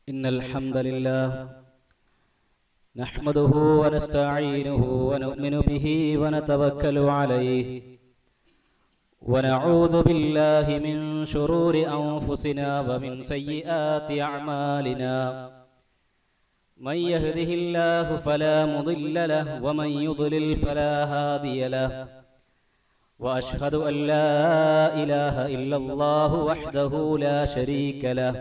إن الحمد لله نحمده ونستعينه ونؤمن به ونتوكل عليه ونعوذ بالله من شرور أنفسنا ومن سيئات أعمالنا من يهده الله فلا مضل له ومن يضلل فلا هادي له وأشهد أن لا إله إلا الله وحده لا شريك له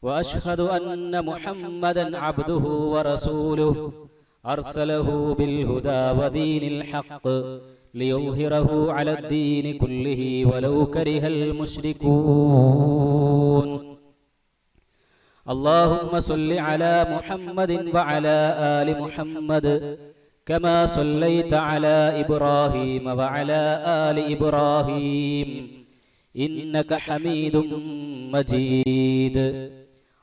وأشهد أن محمدًا عبده ورسوله أرسله بالهدى ودين الحق ليظهره على الدين كله ولو كره المشركون اللهم صل على محمد وعلى آل محمد كما صليت على إبراهيم وعلى آل إبراهيم إنك حميد مجيد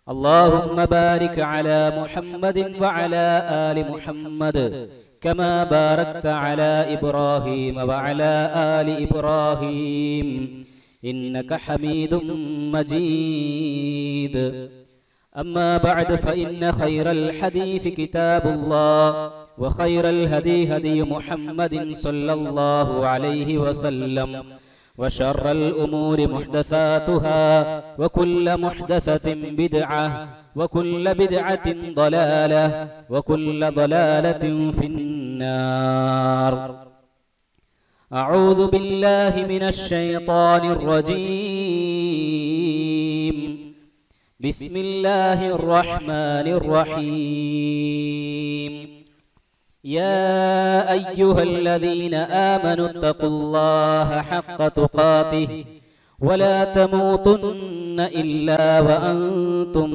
اللهم بارك على محمد وعلى آل محمد كما باركت على إبراهيم وعلى آل إبراهيم إنك حميد مجيد أما بعد فإن خير الحديث كتاب الله وخير الهدي هدي محمد صلى الله عليه وسلم وشر الأمور محدثاتها وكل محدثة بدعة وكل بدعة ضلالة وكل ضلالة في النار أعوذ بالله من الشيطان الرجيم بسم الله الرحمن الرحيم يا أيها الذين آمنوا اتقوا الله حق تقاته ولا تموتن إلا وأنتم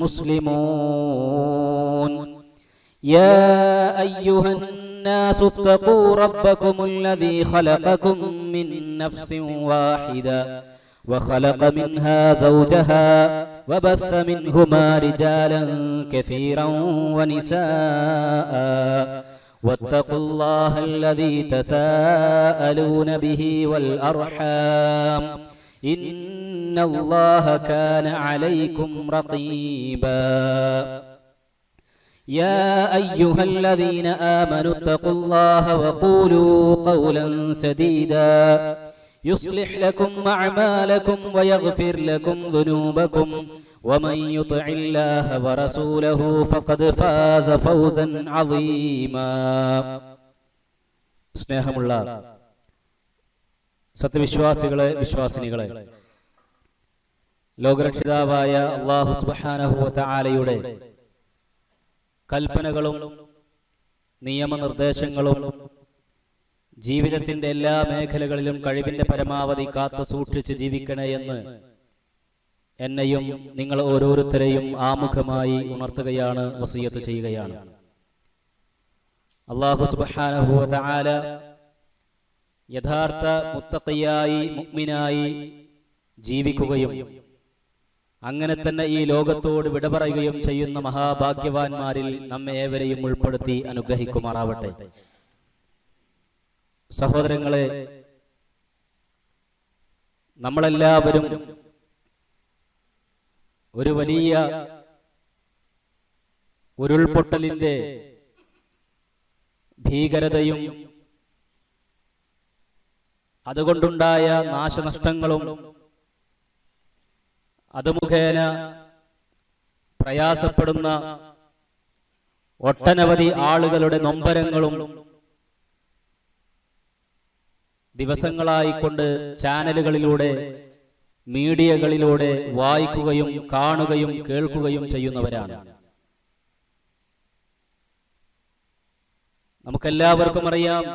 مسلمون يا أيها الناس اتقوا ربكم الذي خلقكم من نفس واحدة وخلق منها زوجها وبث منهما رجالا كثيرا ونساء واتقوا الله الذي تساءلون به والأرحام إن الله كان عليكم رقيبا يا أيها الذين آمنوا اتقوا الله وقولوا قولا سديدا يصلح لكم أعمالكم ويغفر لكم ذنوبكم ومن يطع الله ورسوله فقد فاز فوزا عظيما സ്നേഹമുള്ള സത്യവിശ്വാസികളെ വിശ്വാസിനികളെ ലോകരക്ഷിതാവായ അല്ലാഹു സുബ്ഹാനഹു വ തആലയുടെ കൽപ്പനകളും നിയമനിർദ്ദേശങ്ങളും ജീവിതത്തിന്റെ എല്ലാ മേഖലകളിലും കഴിവിന്റെ പരമാവധി കാത്തു സൂക്ഷിച്ച് ജീവിക്കണേ എന്ന് എന്നെയും നിങ്ങൾ ഓരോരുത്തരെയും ആമുഖമായി ഉണർത്തുകയാണ്, വസിയത്ത് ചെയ്യുകയാണ്. അല്ലാഹു സുബ്ഹാനഹു വ തആല യഥാർത്ഥ മുത്തഖിയായി മുഅ്മിനായി ജീവിക്കുകയും അങ്ങനെ തന്നെ ഈ ലോകത്തോട് വിട പറയുകയും ചെയ്യുന്ന മഹാഭാഗ്യവാന്മാരിൽ നമ്മെ ഏവരെയും ഉൾപ്പെടുത്തി അനുഗ്രഹിക്കുമാറാവട്ടെ. സഹോദരങ്ങളെ, നമ്മളെല്ലാവരും ഒരു വലിയ ഉരുൾപൊട്ടലിന്റെ ഭീകരതയും അതുകൊണ്ടുണ്ടായ നാശനഷ്ടങ്ങളും അത് മുഖേന പ്രയാസപ്പെടുന്ന ഒട്ടനവധി ആളുകളുടെ നൊമ്പരങ്ങളും ദിവസങ്ങളായിക്കൊണ്ട് ചാനലുകളിലൂടെ മീഡിയകളിലൂടെ വായിക്കുകയും കാണുകയും കേൾക്കുകയും ചെയ്യുന്നവരാണ്. നമുക്കെല്ലാവർക്കും അറിയാം,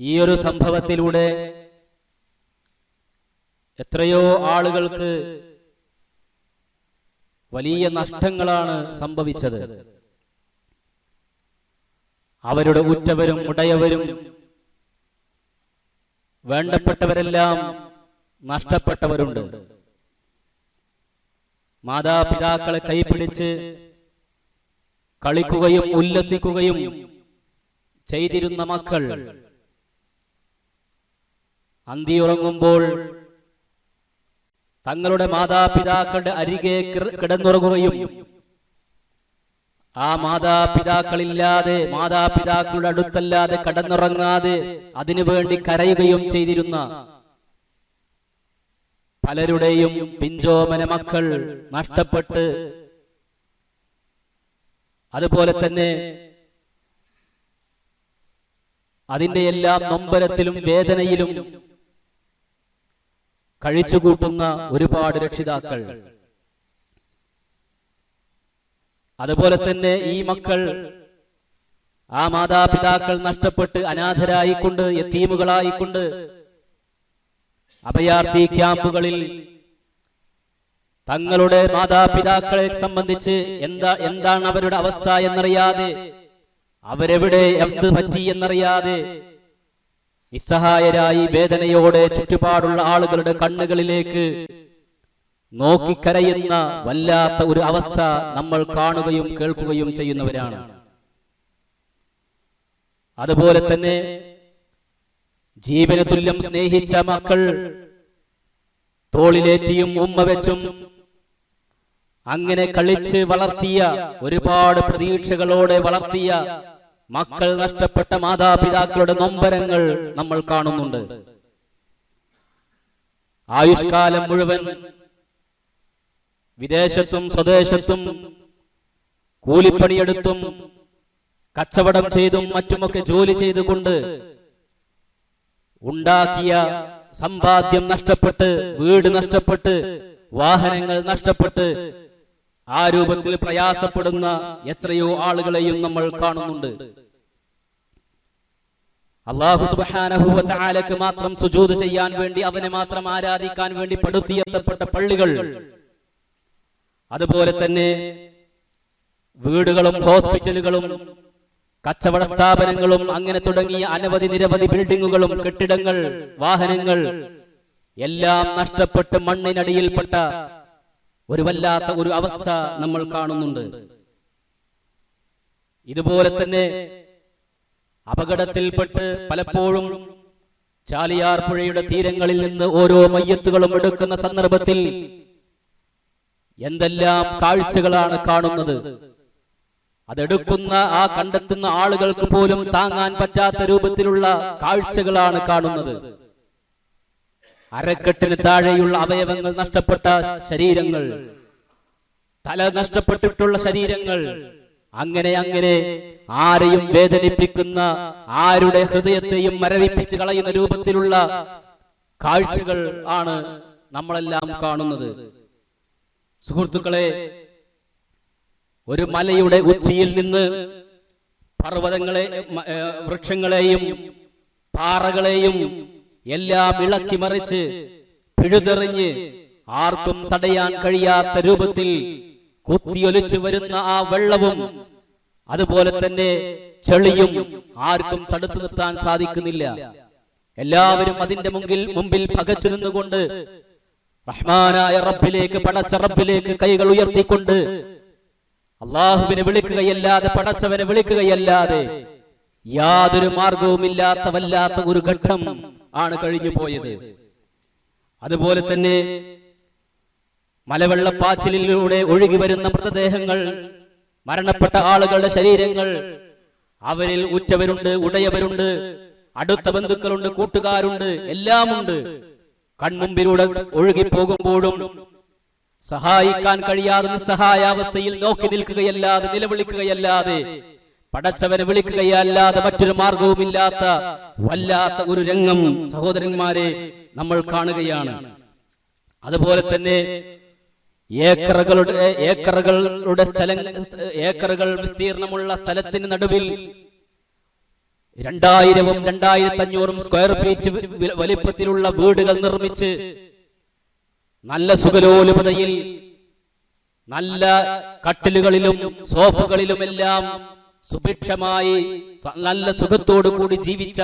ഈ ഒരു സംഭവത്തിലൂടെ എത്രയോ ആളുകൾക്ക് വലിയ നഷ്ടങ്ങളാണ് സംഭവിച്ചത്. അവരുടെ ഉറ്റവരും ഉടയവരും വേണ്ടപ്പെട്ടവരെല്ലാം നഷ്ടപ്പെട്ടവരുണ്ട്. മാതാപിതാക്കളെ കൈപിടിച്ച് കളിക്കുകയും ഉല്ലസിക്കുകയും ചെയ്തിരുന്ന മക്കൾ അന്തിയുറങ്ങുമ്പോൾ തങ്ങളുടെ മാതാപിതാക്കളുടെ അരികെ കിടന്നുറങ്ങുകയും ആ മാതാപിതാക്കളില്ലാതെ, മാതാപിതാക്കളുടെ അടുത്തല്ലാതെ കടന്നുറങ്ങാതെ അതിനുവേണ്ടി കരയുകയും ചെയ്തിരുന്ന പലരുടെയും പിഞ്ചോമന മക്കൾ നഷ്ടപ്പെട്ട്, അതുപോലെ തന്നെ അതിന്റെ എല്ലാം നൊമ്പരത്തിലും വേദനയിലും കഴിച്ചുകൂട്ടുന്ന ഒരുപാട് രക്ഷിതാക്കൾ. അതുപോലെ തന്നെ ഈ മക്കൾ, ആ മാതാപിതാക്കൾ നഷ്ടപ്പെട്ട് അനാഥരായിക്കൊണ്ട്, യതീമുകളായിക്കൊണ്ട് അഭയാർത്ഥി ക്യാമ്പുകളിൽ തങ്ങളുടെ മാതാപിതാക്കളെ സംബന്ധിച്ച് എന്താണ് അവരുടെ അവസ്ഥ എന്നറിയാതെ, അവരെവിടെ എന്ത് പറ്റി എന്നറിയാതെ നിസ്സഹായരായി വേദനയോടെ ചുറ്റുപാടുള്ള ആളുകളുടെ കണ്ണുകളിലേക്ക് നോക്കിക്കരയുന്ന വല്ലാത്ത ഒരു അവസ്ഥ നമ്മൾ കാണുകയും കേൾക്കുകയും ചെയ്യുന്നവരാണ്. അതുപോലെ തന്നെ ജീവന തുല്യം സ്നേഹിച്ച മക്കൾ തോളിലേറ്റിയും ഉമ്മ വെച്ചും അങ്ങനെ കളിച്ച് വളർത്തിയ, ഒരുപാട് പ്രതീക്ഷകളോടെ വളർത്തിയ മക്കൾ നഷ്ടപ്പെട്ട മാതാപിതാക്കളുടെ നൊമ്പരങ്ങൾ നമ്മൾ കാണുന്നുണ്ട്. ആയുഷ്കാലം മുഴുവൻ വിദേശത്തും സ്വദേശത്തും കൂലിപ്പണിയെടുത്തും കച്ചവടം ചെയ്തും മറ്റുമൊക്കെ ജോലി ചെയ്തുകൊണ്ട് ഉണ്ടാക്കിയ സമ്പാദ്യം നഷ്ടപ്പെട്ട്, വീട് നഷ്ടപ്പെട്ട്, വാഹനങ്ങൾ നഷ്ടപ്പെട്ട് ആ രൂപത്തിൽ പ്രയാസപ്പെടുന്ന എത്രയോ ആളുകളെയും നമ്മൾ കാണുന്നുണ്ട്. അല്ലാഹു സുബ്ഹാനഹു വ തആലക്ക് മാത്രം സുജൂദ് ചെയ്യാൻ വേണ്ടി, അവനെ മാത്രം ആരാധിക്കാൻ വേണ്ടി പടുത്തുയർത്തപ്പെട്ട പള്ളികൾ, അതുപോലെ തന്നെ വീടുകളും ഹോസ്പിറ്റലുകളും കച്ചവട സ്ഥാപനങ്ങളും അങ്ങനെ തുടങ്ങിയ അനവധി നിരവധി ബിൽഡിങ്ങുകളും കെട്ടിടങ്ങൾ, വാഹനങ്ങൾ എല്ലാം നഷ്ടപ്പെട്ട് മണ്ണിനടിയിൽപ്പെട്ട ഒരു വല്ലാത്ത ഒരു അവസ്ഥ നമ്മൾ കാണുന്നുണ്ട്. ഇതുപോലെ തന്നെ അപകടത്തിൽപ്പെട്ട് പലപ്പോഴും ചാലിയാർ പുഴയുടെ തീരങ്ങളിൽ നിന്ന് ഓരോ മയ്യത്തുകളും എടുക്കുന്ന സന്ദർഭത്തിൽ എന്തെല്ലാം കാഴ്ചകളാണ് കാണുന്നത്. അതെടുക്കുന്ന, ആ കണ്ടെത്തുന്ന ആളുകൾക്ക് പോലും താങ്ങാൻ പറ്റാത്ത രൂപത്തിലുള്ള കാഴ്ചകളാണ് കാണുന്നത്. അരക്കെട്ടിന് താഴെയുള്ള അവയവങ്ങൾ നഷ്ടപ്പെട്ട ശരീരങ്ങൾ, തല നഷ്ടപ്പെട്ടിട്ടുള്ള ശരീരങ്ങൾ, അങ്ങനെ അങ്ങനെ ആരെയും വേദനിപ്പിക്കുന്ന, ആരുടെ ഹൃദയത്തെയും മരവിപ്പിച്ച് കളയുന്ന രൂപത്തിലുള്ള കാഴ്ചകൾ ആണ് നമ്മളെല്ലാം കാണുന്നത്. സുഹൃത്തുക്കളെ, ഒരു മലയുടെ ഉച്ചിയിൽ നിന്ന് പർവ്വതങ്ങളെ, വൃക്ഷങ്ങളെയും പാറകളെയും എല്ലാം ഇളക്കി മറിച്ച് പിഴുതെറിഞ്ഞ് ആർക്കും തടയാൻ കഴിയാത്ത രൂപത്തിൽ കുത്തിയൊലിച്ചു വരുന്ന ആ വെള്ളവും അതുപോലെ തന്നെ ചെളിയും ആർക്കും തടുത്തു നിർത്താൻ സാധിക്കുന്നില്ല. എല്ലാവരും അതിന്റെ മുമ്പിൽ പകച്ചു നിന്നുകൊണ്ട് റഹ്മാനായ റബ്ബിലേക്ക്, പടച്ച റബ്ബിലേക്ക് കൈകൾ ഉയർത്തിക്കൊണ്ട് അള്ളാഹുവിനെ വിളിക്കുകയല്ലാതെ, പടച്ചവനെ വിളിക്കുകയല്ലാതെ യാതൊരു മാർഗവുമില്ലാത്ത വല്ലാത്ത ഒരു ഘട്ടം ആണ് കഴിഞ്ഞു പോയത്. അതുപോലെ തന്നെ മലവെള്ളപ്പാച്ചിലിലൂടെ ഒഴുകി വരുന്ന മൃതദേഹങ്ങൾ, മരണപ്പെട്ട ആളുകളുടെ ശരീരങ്ങൾ, അവരിൽ ഉറ്റവരുണ്ട്, ഉടയവരുണ്ട്, അടുത്ത ബന്ധുക്കളുണ്ട്, കൂട്ടുകാരുണ്ട്, എല്ലാമുണ്ട്. കൺമുമ്പിലൂടെ ഒഴുകി പോകുമ്പോഴും സഹായിക്കാൻ കഴിയാതെ നിസ്സഹായാവസ്ഥയിൽ നോക്കി നിൽക്കുകയല്ലാതെ, നിലവിളിക്കുകയല്ലാതെ, പടച്ചവനെ വിളിക്കുകയല്ലാതെ മറ്റൊരു മാർഗവുമില്ലാത്ത വല്ലാത്ത ഒരു രംഗം സഹോദരന്മാരെ നമ്മൾ കാണുകയാണ്. അതുപോലെ തന്നെ ഏക്കറുകൾ വിസ്തീർണമുള്ള സ്ഥലത്തിന് നടുവിൽ 2000-ഉം 2500-ഉം സ്ക്വയർ ഫീറ്റ് വലിപ്പത്തിലുള്ള വീടുകൾ നിർമ്മിച്ച് നല്ല സുഖലോലുപതയിൽ, നല്ല കട്ടിലുകളിലും സോഫകളിലും എല്ലാം സുഭിക്ഷമായി നല്ല സുഖത്തോടു കൂടി ജീവിച്ച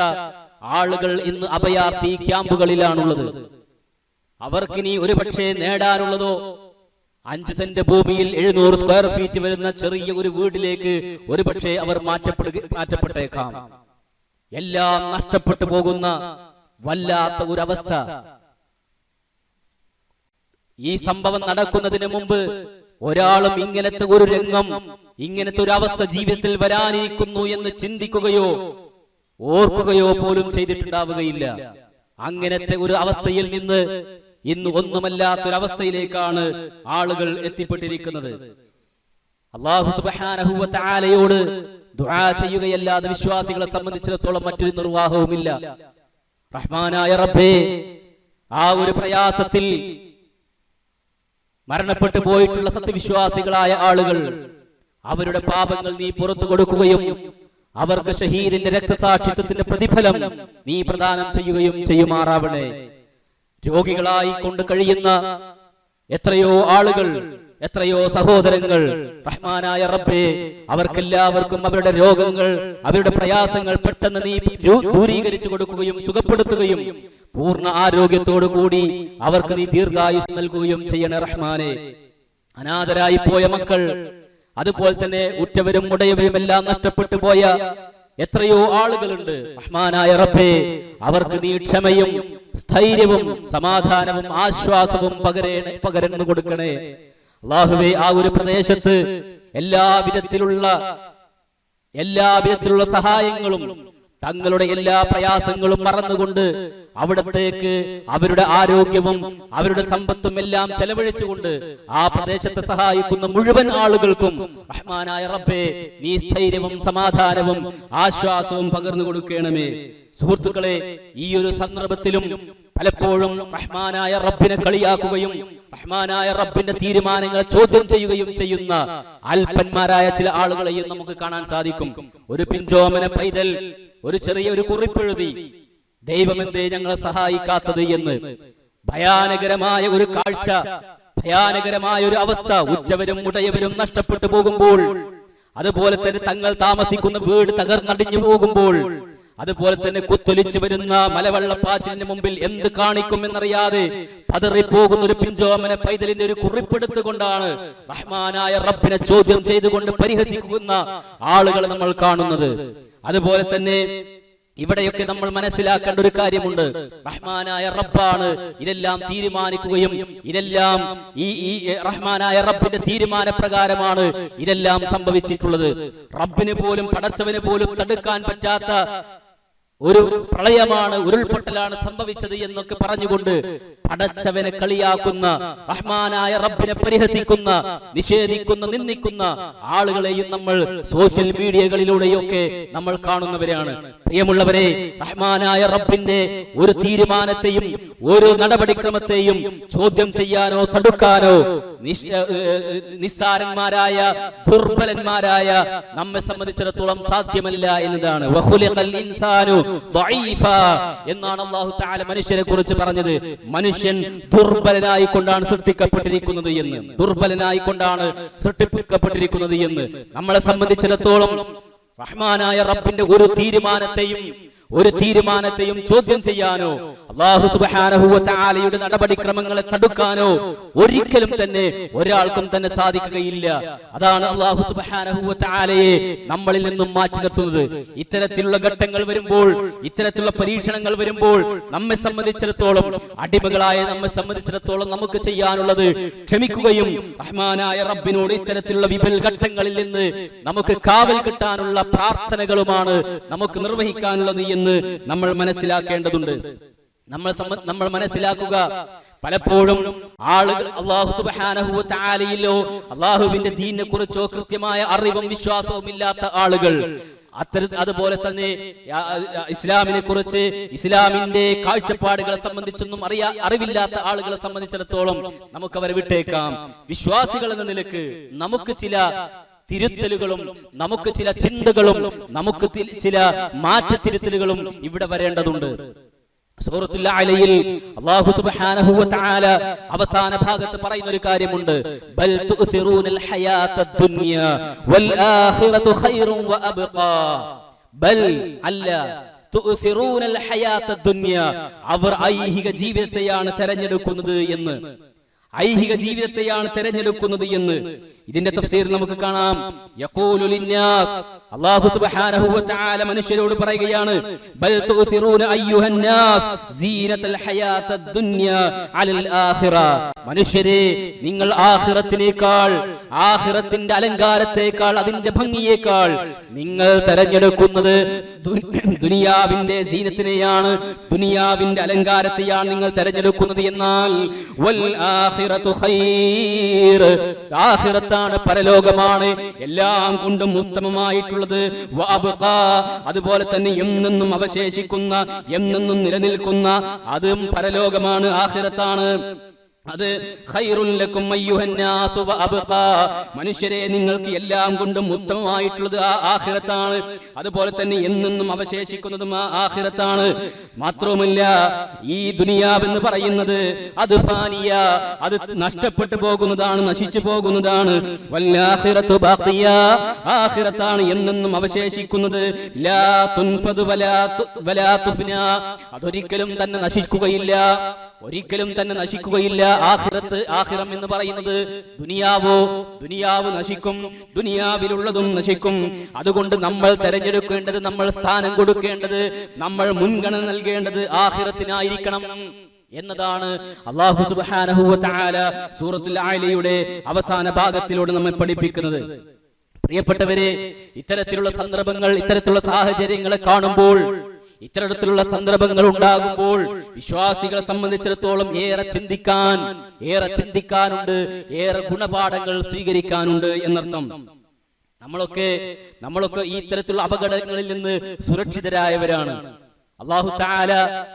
ആളുകൾ ഇന്ന് അഭയാർത്ഥി ക്യാമ്പുകളിലാണുള്ളത്. അവർക്കിനി ഒരു പക്ഷേ നേടാനുള്ളതോ 5 സെന്റ് ഭൂമിയിൽ 700 സ്ക്വയർ ഫീറ്റ് വരുന്ന ചെറിയ ഒരു വീട്ടിലേക്ക് ഒരു പക്ഷേ അവർ മാറ്റപ്പെട്ടേക്കാം. എല്ലാം നഷ്ടപ്പെട്ടു പോകുന്ന വല്ലാത്ത ഒരവസ്ഥ. ഈ സംഭവം നടക്കുന്നതിന് മുമ്പ് ഒരാളും ഇങ്ങനത്തെ ഒരു രംഗം, ഇങ്ങനത്തെ ഒരു അവസ്ഥ ജീവിതത്തിൽ വരാനിരിക്കുന്നു എന്ന് ചിന്തിക്കുകയോ ഓർക്കുകയോ പോലും ചെയ്തിട്ടുണ്ടാവുകയില്ല. അങ്ങനത്തെ ഒരു അവസ്ഥയിൽ നിന്ന് ഇന്ന് ഒന്നുമല്ലാത്തൊരവസ്ഥയിലേക്കാണ് ആളുകൾ എത്തിപ്പെട്ടിരിക്കുന്നത്. അല്ലാഹു സുബ്ഹാനഹു വ തആലയോട് ദുആ ചെയ്യുകയല്ലാതെ വിശ്വാസികളെ സംബന്ധിച്ചിടത്തോളം മറ്റൊരു നിർവാഹവുമില്ല. റഹ്മാനായ റബ്ബേ, ആ ഒരു പ്രയാസത്തിൽ മരണപ്പെട്ടു പോയിട്ടുള്ള സത്യവിശ്വാസികളായ ആളുകൾ, അവരുടെ പാപങ്ങൾ നീ പുറത്തു കൊടുക്കുകയും അവർക്ക് ഷഹീദിന്റെ രക്തസാക്ഷിത്വത്തിന്റെ പ്രതിഫലം നീ പ്രദാനം ചെയ്യുകയും ചെയ്യുമാറാവണേ. രോഗികളായി കൊണ്ട് കഴിയുന്ന എത്രയോ ആളുകൾ, എത്രയോ സഹോദരങ്ങൾ, റഹ്മാനായ റബ്ബേ, അവർക്കെല്ലാവർക്കും അവരുടെ രോഗങ്ങൾ, അവരുടെ പ്രയാസങ്ങൾ പെട്ടെന്ന് നീ ദൂരീകരിച്ചു കൊടുക്കുകയും സുഖപ്പെടുത്തുകയും പൂർണ്ണ ആരോഗ്യത്തോടു കൂടി അവർക്ക് നീ ദീർഘായുസ് നൽകുകയും ചെയ്യണേ റഹ്മാനെ. അനാഥരായി പോയ മക്കൾ, അതുപോലെ തന്നെ ഉറ്റവരും ഉടയവരും എല്ലാം നഷ്ടപ്പെട്ടു പോയ എത്രയോ ആളുകളുണ്ട്. റഹ്മാനായ റബ്ബേ, അവർക്ക് നീ ക്ഷമയും സ്ഥൈര്യവും സമാധാനവും ആശ്വാസവും പകരുന്നു കൊടുക്കണേ. അല്ലാഹുവേ, ആ ഒരു പ്രദേശത്ത് എല്ലാവിധത്തിലുള്ള സഹായങ്ങളും തങ്ങളുടെ എല്ലാ പ്രയാസങ്ങളും മറന്നുകൊണ്ട് അവിടത്തേക്ക് അവരുടെ ആരോഗ്യവും അവരുടെ സമ്പത്തും എല്ലാം ചെലവഴിച്ചുകൊണ്ട് ആ പ്രദേശത്തെ സഹായിക്കുന്ന മുഴുവൻ ആളുകൾക്കും റഹ്മാനായ റബ്ബേ, നീ സ്ഥൈര്യവും സമാധാനവും ആശ്വാസവും പകർന്നു കൊടുക്കണമേ. സുഹൃത്തുക്കളെ, ഈ ഒരു സന്ദർഭത്തിലും പലപ്പോഴും റഹ്മാനായ റബ്ബിനെ കളിയാക്കുകയും റഹ്മാനായ റബ്ബിന്റെ തീരുമാനങ്ങളെ ചോദ്യം ചെയ്യുകയും ചെയ്യുന്ന അല്പന്മാരായ ചില ആളുകളെയും നമുക്ക് കാണാൻ സാധിക്കും. ഒരു പിഞ്ചോമന പൈതൽ ഒരു ചെറിയൊരു കുറിപ്പെഴുതി, ദൈവമെന്തേ ഞങ്ങളെ സഹായിക്കാത്തത് എന്ന്. ഭയാനകരമായ ഒരു കാഴ്ച, ഭയാനകരമായ ഒരു അവസ്ഥ. ഉറ്റവരും ഉടയവരും നഷ്ടപ്പെട്ടു പോകുമ്പോൾ, അതുപോലെ തന്നെ തങ്ങൾ താമസിക്കുന്ന വീട് തകർന്നടിഞ്ഞു പോകുമ്പോൾ, അതുപോലെ തന്നെ കുത്തൊലിച്ചു വരുന്ന മലവെള്ളപ്പാച്ചിലിന് മുമ്പിൽ എന്ത് കാണിക്കും എന്നറിയാതെ പതറിപ്പോകുന്ന ഒരു പിഞ്ചോമന പൈതലിന്റെ ഒരു കുറിപ്പെടുത്തുകൊണ്ടാണ് റഹ്മാനായ റബ്ബിനെ ചോദ്യം ചെയ്തുകൊണ്ട് പരിഹസിക്കുന്ന ആളുകളെ നമ്മൾ കാണുന്നത്. അതുപോലെ തന്നെ ഇവിടെയൊക്കെ നമ്മൾ മനസ്സിലാക്കേണ്ട ഒരു കാര്യമുണ്ട്. റഹ്മാനായ റബ്ബാണ് ഇതെല്ലാം തീരുമാനിക്കുകയും ഇതെല്ലാം ഈ റഹ്മാനായ റബ്ബിന്റെ തീരുമാനപ്രകാരമാണ് ഇതെല്ലാം സംഭവിച്ചിട്ടുള്ളത്. റബ്ബിന് പോലും, പടച്ചവന് പോലും തടുക്കാൻ പറ്റാത്ത ഒരു പ്രളയമാണ്, ഉരുൾപൊട്ടലാണ് സംഭവിച്ചത് എന്നൊക്കെ പറഞ്ഞുകൊണ്ട് പടച്ചവനെ കളിയാക്കുന്ന, റഹ്മാനായ റബ്ബിനെ പരിഹസിക്കുന്ന, നിഷേധിക്കുന്ന, നിന്ദിക്കുന്ന ആളുകളെയും നമ്മൾ സോഷ്യൽ മീഡിയകളിലൂടെയൊക്കെ നമ്മൾ കാണുന്നവരാണ്. പ്രിയമുള്ളവരെ, റഹ്മാനായ റബ്ബിന്റെ ഒരു തീരുമാനത്തെയും ഒരു നടപടിക്രമത്തെയും ചോദ്യം ചെയ്യാനോ തടുക്കാനോ നിസ്സാരന്മാരായ ദുർബലന്മാരായ നമ്മെ സംബന്ധിച്ചിടത്തോളം സാധ്യമല്ല എന്നതാണ്. എന്നാണ് അല്ലാഹു തആല മനുഷ്യനെ കുറിച്ച് പറഞ്ഞത്. മനുഷ്യൻ ദുർബലനായി കൊണ്ടാണ് സൃഷ്ടിക്കപ്പെട്ടിരിക്കുന്നത് എന്ന്, ദുർബലനായി കൊണ്ടാണ് സൃഷ്ടിക്കപ്പെട്ടിരിക്കുന്നത് എന്ന്. നമ്മളെ സംബന്ധിച്ചിടത്തോളം റഹ്മാനായ റബ്ബിന്റെ ഒരു തീരുമാനത്തെയും ചോദ്യം ചെയ്യാനോ അല്ലാഹു സുബ്ഹാനഹു വ തആലയുടെ നടപടിക്രമങ്ങളെ തടുക്കാനോ ഒരിക്കലും തന്നെ ഒരാൾക്കും തന്നെ സാധിക്കുകയില്ല. അതാണ് അല്ലാഹു സുബ്ഹാനഹു വ തആലയെ നമ്മളിൽ നിന്നും മാറ്റി നിർത്തുന്നത്. ഇത്തരത്തിലുള്ള ഘട്ടങ്ങൾ വരുമ്പോൾ, ഇത്തരത്തിലുള്ള പരീക്ഷണങ്ങൾ വരുമ്പോൾ നമ്മെ സംബന്ധിച്ചിടത്തോളം, അടിമകളായ നമ്മെ സംബന്ധിച്ചിടത്തോളം നമുക്ക് ചെയ്യാനുള്ളത് ക്ഷമിക്കുകയും റഹ്മാനായ റബ്ബിനോട് ഇത്തരത്തിലുള്ള വിപൽ ഘട്ടങ്ങളിൽ നിന്ന് നമുക്ക് കാവൽ കിട്ടാനുള്ള പ്രാർത്ഥനകളുമാണ് നമുക്ക് നിർവഹിക്കാനുള്ളത് എന്ന് നമ്മൾ മനസ്സിലാക്കേണ്ടതുണ്ട്. നമ്മൾ മനസ്സിലാക്കുക, പലപ്പോഴും ആളുകൾ അല്ലാഹു സുബ്ഹാനഹു വ തആലയിലോ അല്ലാഹുവിന്റെ ദീനിനെ കുറിച്ചോ കൃത്യമായ അറിവും വിശ്വാസവും ഇല്ലാത്ത ആളുകൾ, അതുപോലെ തന്നെ ഇസ്ലാമിനെ കുറിച്ച്, ഇസ്ലാമിന്റെ കാഴ്ചപ്പാടുകളെ സംബന്ധിച്ചൊന്നും അറിവില്ലാത്ത ആളുകളെ സംബന്ധിച്ചിടത്തോളം നമുക്ക് അവരെ വിട്ടേക്കാം. വിശ്വാസികൾ എന്ന നിലക്ക് നമുക്ക് ചില തിരുത്തലുകളും, നമുക്ക് ചില ചിന്തകളും, നമുക്ക് ചില മാറ്റത്തിരുത്തലുകളും ഇവിടെ വരേണ്ടതുണ്ട്. സൂറത്തുൽ അലയിൽ അല്ലാഹു സുബ്ഹാനഹു വ തആല അവസാന ഭാഗത്ത് പറയുന്ന ഒരു കാര്യമുണ്ട്. ബൽ തുഅ്സിറൂനൽ ഹയാത്തദ് ദുനിയ വൽ ആഖിറതു ഖൈറുൻ വ അബ്ഖാ. ബൽ അല്ല, തുഅ്സിറൂനൽ ഹയാത്തദ് ദുനിയ, അവർ ഐഹിക ജീവിതത്തെയാണ് തിരഞ്ഞെടുക്കുന്നത് എന്ന്, ഐഹിക ജീവിതത്തെയാണ് തിരഞ്ഞെടുക്കുന്നത് എന്ന്. ഇതിന്റെ തഫ്സീർ നമുക്ക് കാണാം. യഖൂലു ലിന്നാസ്, അല്ലാഹു സുബ്ഹാനഹു വ തആല മനുഷ്യരോട് പറയുകയാണ്, ബൽ തുസിറൂന അയ്യുഹന്നാസ് സീനത്തൽ ഹയാത്തദ് ദുനിയ അലൽ ആഖിറ. മനുഷ്യരെ, നിങ്ങൾ ആഖിറത്തിനേക്കാൾ, ആഖിറത്തിന്റെ അലങ്കാരത്തേക്കാൾ, അതിന്റെ ഭംഗിയേക്കാൾ നിങ്ങൾ തെരഞ്ഞെടുക്കുന്നത് ദുനിയാവിന്റെ സീനത്തിനെയാണ്, ദുനിയാവിന്റെ അലങ്കാരത്തെയാണ് നിങ്ങൾ തെരഞ്ഞെടുക്കുന്നത്. എന്നാൽ വൽ ആഖിറതു ഖൈർ, ആഖിറത്താണ്, പരലോകമാണ് എല്ലാം കൊണ്ടും ഉത്തമമായിട്ടുള്ളത്. വഅബ്ഖാ, അതുപോലെ തന്നെ എന്നെന്നും അവശേഷിക്കുന്ന, എന്നെന്നും നിലനിൽക്കുന്ന, അതും പരലോകമാണ്, ആഖിറത്താണ്. അത് ഖൈറുൽ ലക്കും അയ്യുഹന്നാസു വഅബ്ഖാ, മനുഷ്യരെ നിങ്ങൾക്ക് എല്ലാം കൊണ്ടും ഉത്തമമായിട്ടുള്ളത് ആ ആഖിറത്താണ്, അതുപോലെ തന്നെ എന്നെന്നും അവശേഷിക്കുന്നതും ആ ആഖിറത്താണ്. മാത്രവുമല്ല, ഈ ദുനിയാവെന്ന് പറയുന്നത് അത് ഫാനിയ, അത് നഷ്ടപ്പെട്ടു പോകുന്നതാണ്, നശിച്ചു പോകുന്നതാണ്. വല്ലാഖിറത്തു ബാഖിയ, ആഖിറത്താണ് എന്നെന്നും അവശേഷിക്കുന്നത്. ലാ തുൻഫദു വലാ തുഫ്നാ, അതൊരിക്കലും തന്നെ നശിക്കുകയില്ല, ഒരിക്കലും തന്നെ നശിക്കുകയില്ല. ആഖിറത്ത്, ആഖിറം എന്ന് പറയുന്നത് ദുനിയാവോ, ദുനിയാവ് നശിക്കും, ദുനിയാവിലുള്ളതും നശിക്കും. അതുകൊണ്ട് നമ്മൾ തെരഞ്ഞെടുക്കേണ്ടത്, നമ്മൾ സ്ഥാനം കൊടുക്കേണ്ടത്, നമ്മൾ മുൻഗണന നൽകേണ്ടത് ആഖിറത്തിനായിരിക്കണം എന്നതാണ് അല്ലാഹു സുബ്ഹാനഹു വ തആല സൂറത്തുൽ അഅലയുടെ അവസാന ഭാഗത്തിലൂടെ നമ്മെ പഠിപ്പിക്കുന്നത്. പ്രിയപ്പെട്ടവരെ, ഇത്തരത്തിലുള്ള സന്ദർഭങ്ങൾ, ഇത്തരത്തിലുള്ള സാഹചര്യങ്ങളെ കാണുമ്പോൾ, ഇത്തരത്തിലുള്ള സന്ദർഭങ്ങൾ ഉണ്ടാകുമ്പോൾ വിശ്വാസികളെ സംബന്ധിച്ചിടത്തോളം ഏറെ ചിന്തിക്കാനുണ്ട്, ഏറെ ഗുണപാഠങ്ങൾ സ്വീകരിക്കാനുണ്ട് എന്നർത്ഥം. നമ്മളൊക്കെ ഈ ഇത്തരത്തിലുള്ള അപകടങ്ങളിൽ നിന്ന് സുരക്ഷിതരായവരാണ്. അല്ലാഹു തആല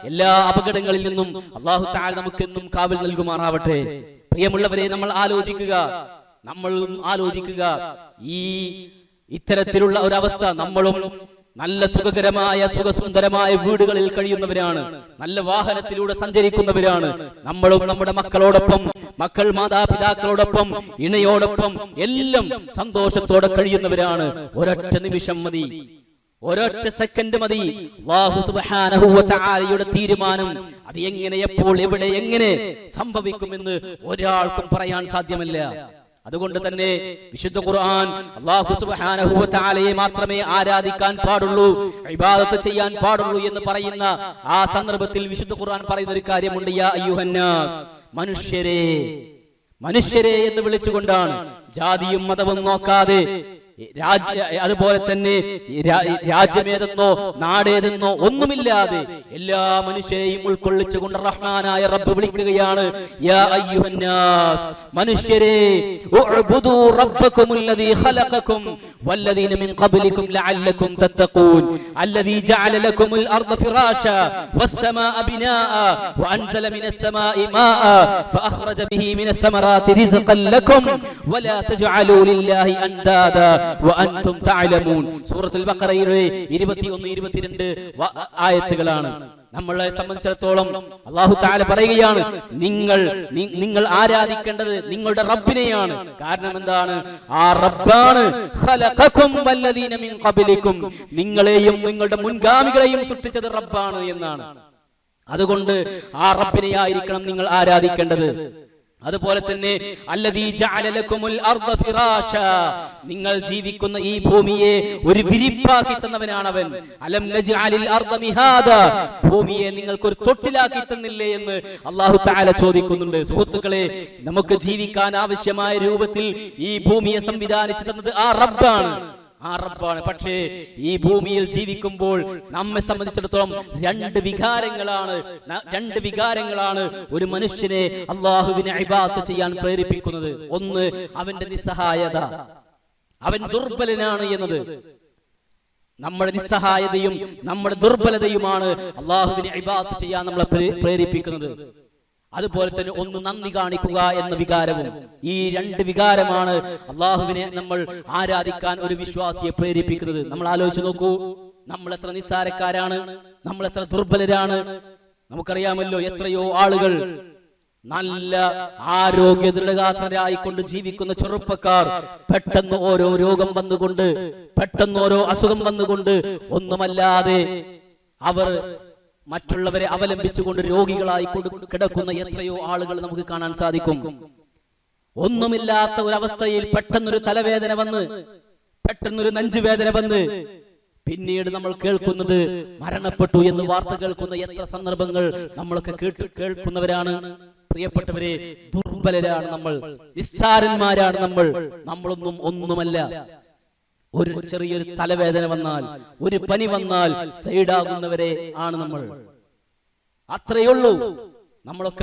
എല്ലാ അപകടങ്ങളിൽ നിന്നും അല്ലാഹു തആല നമുക്കെന്നും കാവൽ നൽകുമാറാവട്ടെ. പ്രിയമുള്ളവരെ, നമ്മൾ ആലോചിക്കുക, ഈ ഇത്തരത്തിലുള്ള ഒരവസ്ഥ, നമ്മളും നല്ല സുഖകരമായ, സുഖസുന്ദരമായ വീടുകളിൽ കഴിയുന്നവരാണ്, നല്ല വാഹനത്തിലൂടെ സഞ്ചരിക്കുന്നവരാണ്. നമ്മളും നമ്മുടെ മക്കളോടൊപ്പം, മക്കൾ മാതാപിതാക്കളോടൊപ്പം, ഇണയോടൊപ്പം എല്ലാം സന്തോഷത്തോടെ കഴിയുന്നവരാണ്. ഒരൊറ്റ നിമിഷം മതി, ഒരൊറ്റ സെക്കൻഡ് മതി അല്ലാഹു സുബ്ഹാനഹു വ തആലയുടെ തീരുമാനം. അത് എങ്ങനെ, എപ്പോൾ, എവിടെ, എങ്ങനെ സംഭവിക്കുമെന്ന് ഒരാൾക്കും പറയാൻ സാധ്യമല്ല. അതുകൊണ്ട് തന്നെ വിശുദ്ധ ഖുർആൻ അല്ലാഹു സുബ്ഹാനഹു വ തആലയെ മാത്രമേ ആരാധിക്കാൻ പാടുള്ളൂ, ഇബാദത്ത് ചെയ്യാൻ പാടുള്ളൂ എന്ന് പറയുന്ന ആ സന്ദർഭത്തിൽ വിശുദ്ധ ഖുർആൻ പറയുന്ന ഒരു കാര്യമുണ്ട്. യാ അയ്യുഹന്നാസ്, മനുഷ്യരെ എന്ന് വിളിച്ചുകൊണ്ടാണ്, ജാതിയും മതവും നോക്കാതെ, അതുപോലെ തന്നെ രാജ്യമേതെന്നോ നാടേതെന്നോ ഒന്നുമില്ലാതെ എല്ലാ മനുഷ്യരെയും ഉൾക്കൊള്ളിച്ചുകൊണ്ട് റഹ്മാനായ റബ്ബ് വിളിക്കുകയാണ്. യാ അയ്യുഹന്നാസ്, മനുഷ്യരെ, ഉഅ്ബുദൂ റബ്ബകുമുല്ലദീ ഖലഖകും വല്ലദീന മിൻ ഖബ്ലികും ലഅല്ലകും തത്തഖൂൻ അല്ലദീ ജഅല ലകുമുൽ അർദ ഫിറാശാ വസ്സമാഅ ബിനാഅ വഅൻസല മിനസ് സമാഇ മാഅ ഫഅഖ്റജ ബിഹി മിനസ് സമറാത്തി റിസ്ഖൻ ലകും വലാ തജ്അലൂ ലില്ലാഹി അൻദാദാ വഅൻതും തഅലമൂൻ. സൂറത്തുൽ ബഖറയിലെ 21-22 ആയത്തുകളാണ്. നമ്മളെ സംബന്ധിച്ചിടത്തോളം അല്ലാഹു തആല പറയുകയാണ്, നിങ്ങൾ ആരാധിക്കേണ്ടത് നിങ്ങളുടെ റബ്ബിനെയാണ്. കാരണം എന്താണ്? ആ റബ്ബാണ് ഖലഖകും വല്ലദീന മിൻ ഖബ്ലികും, നിങ്ങളെയും നിങ്ങളുടെ മുൻഗാമികളെയും സൃഷ്ടിച്ചത് റബ്ബാണ് എന്നാണ്. അതുകൊണ്ട് ആ റബ്ബിനെ ആയിരിക്കണം നിങ്ങൾ ആരാധിക്കേണ്ടത്. അതുപോലെ തന്നെ അല്ലദീ ജഅല ലകുമുൽ അർദ ഫിറാശാ, നിങ്ങൾ ജീവിക്കുന്ന ഈ ഭൂമിയെ ഒരു വിരിപ്പാക്കി തന്നവനാണ് അവൻ. അലം നജ്അലിൽ അർദ മിഹാദാ, ഭൂമിയെ നിങ്ങൾക്ക് ഒരു തൊട്ടിലാക്കി തന്നില്ലേ എന്ന് അല്ലാഹു തആല ചോദിക്കുന്നുണ്ട്. സുഹൃത്തുക്കളെ, നമുക്ക് ജീവിക്കാൻ ആവശ്യമായ രൂപത്തിൽ ഈ ഭൂമിയെ സംവിധാനിച്ചു തന്നത് ആ റബ്ബാണ്. പക്ഷേ ഈ ഭൂമിയിൽ ജീവിക്കുമ്പോൾ നമ്മെ സംബന്ധിച്ചിടത്തോളം രണ്ട് വികാരങ്ങളാണ് ഒരു മനുഷ്യനെ അല്ലാഹുവിനെ ഇബാദത്ത് ചെയ്യാൻ പ്രേരിപ്പിക്കുന്നത്. ഒന്ന്, അവന്റെ നിസ്സഹായത, അവൻ ദുർബലനാണ് എന്നത്. നമ്മുടെ നിസ്സഹായതയും നമ്മുടെ ദുർബലതയുമാണ് അല്ലാഹുവിനെ ഇബാദത്ത് ചെയ്യാൻ നമ്മളെ പ്രേരിപ്പിക്കുന്നത്. അതുപോലെ തന്നെ ഒന്ന്, നന്ദി കാണിക്കുക എന്ന വികാരവും. ഈ രണ്ട് വികാരമാണ് അല്ലാഹുവിനെ നമ്മൾ ആരാധിക്കാൻ ഒരു വിശ്വാസിയെ പ്രേരിപ്പിക്കുന്നത്. നമ്മൾ ആലോചിച്ച് നോക്കൂ, നമ്മൾ എത്ര നിസ്സാരക്കാരാണ്, നമ്മൾ എത്ര ദുർബലരാണ്. നമുക്കറിയാമല്ലോ, എത്രയോ ആളുകൾ നല്ല ആരോഗ്യ ദൃഢഗാത്രരായിക്കൊണ്ട് ജീവിക്കുന്ന ചെറുപ്പക്കാർ പെട്ടെന്ന് ഓരോ രോഗം വന്നുകൊണ്ട്, പെട്ടെന്ന് ഓരോ അസുഖം വന്നുകൊണ്ട് ഒന്നുമല്ലാതെ അവർ മറ്റുള്ളവരെ അവലംബിച്ചുകൊണ്ട് രോഗികളായി കിടക്കുന്ന എത്രയോ ആളുകൾ നമുക്ക് കാണാൻ സാധിക്കും. ഒന്നുമില്ലാത്ത ഒരവസ്ഥയിൽ പെട്ടെന്നൊരു തലവേദന വന്ന്, പെട്ടെന്നൊരു നെഞ്ചുവേദന വന്ന്, പിന്നീട് നമ്മൾ കേൾക്കുന്നത് മരണപ്പെട്ടു എന്ന് വാർത്ത കേൾക്കുന്ന എത്ര സന്ദർഭങ്ങൾ നമ്മളൊക്കെ കേൾക്കുന്നവരാണ്. പ്രിയപ്പെട്ടവരെ, ദുർബലരാണ് നമ്മൾ, നിസ്സാരന്മാരാണ് നമ്മളൊന്നും ഒന്നുമല്ല. ഒരു ചെറിയൊരു തലവേദന വന്നാൽ, ഒരു പനി വന്നാൽ സൈഡാകുന്നവരെ ആണ് നമ്മൾ. അത്രയുള്ളൂ.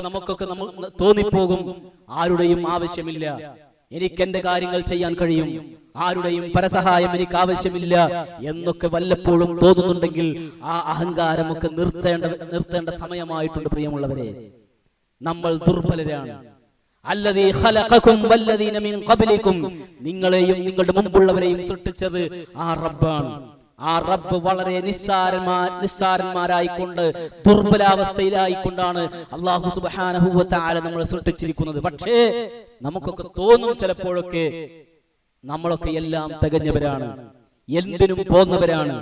നമുക്കൊക്കെ തോന്നിപ്പോകും, ആരുടെയും ആവശ്യമില്ല, എനിക്ക് എന്റെ കാര്യങ്ങൾ ചെയ്യാൻ കഴിയും, ആരുടെയും പരസഹായം എനിക്ക് ആവശ്യമില്ല എന്നൊക്കെ വല്ലപ്പോഴും തോന്നുന്നുണ്ടെങ്കിൽ ആ അഹങ്കാരമൊക്കെ നിർത്തേണ്ട സമയമായിട്ടുണ്ട്. പ്രിയമുള്ളവരെ, നമ്മൾ ദുർബലരാണ്. അല്ലദീ ഖലഖകും വല്ലദീന മിൻ ഖബ്ലികും, നിങ്ങളെയും നിങ്ങളുടെ മുമ്പുള്ളവരെയും സൃഷ്ടിച്ചത് ആ റബ്ബാണ്. ആ റബ്ബ് വളരെ നിസ്സാരന്മാരായിക്കൊണ്ട്, ദുർബലാവസ്ഥയിലായിക്കൊണ്ടാണ് അല്ലാഹു സുബ്ഹാനഹു വ തആല നമ്മളെ സൃഷ്ടിച്ചിരിക്കുന്നത്. പക്ഷേ നമുക്കൊക്കെ തോന്നും ചിലപ്പോഴൊക്കെ, നമ്മളൊക്കെ എല്ലാം തികഞ്ഞവരാണ്, എന്തിനും പോന്നവരാണ്,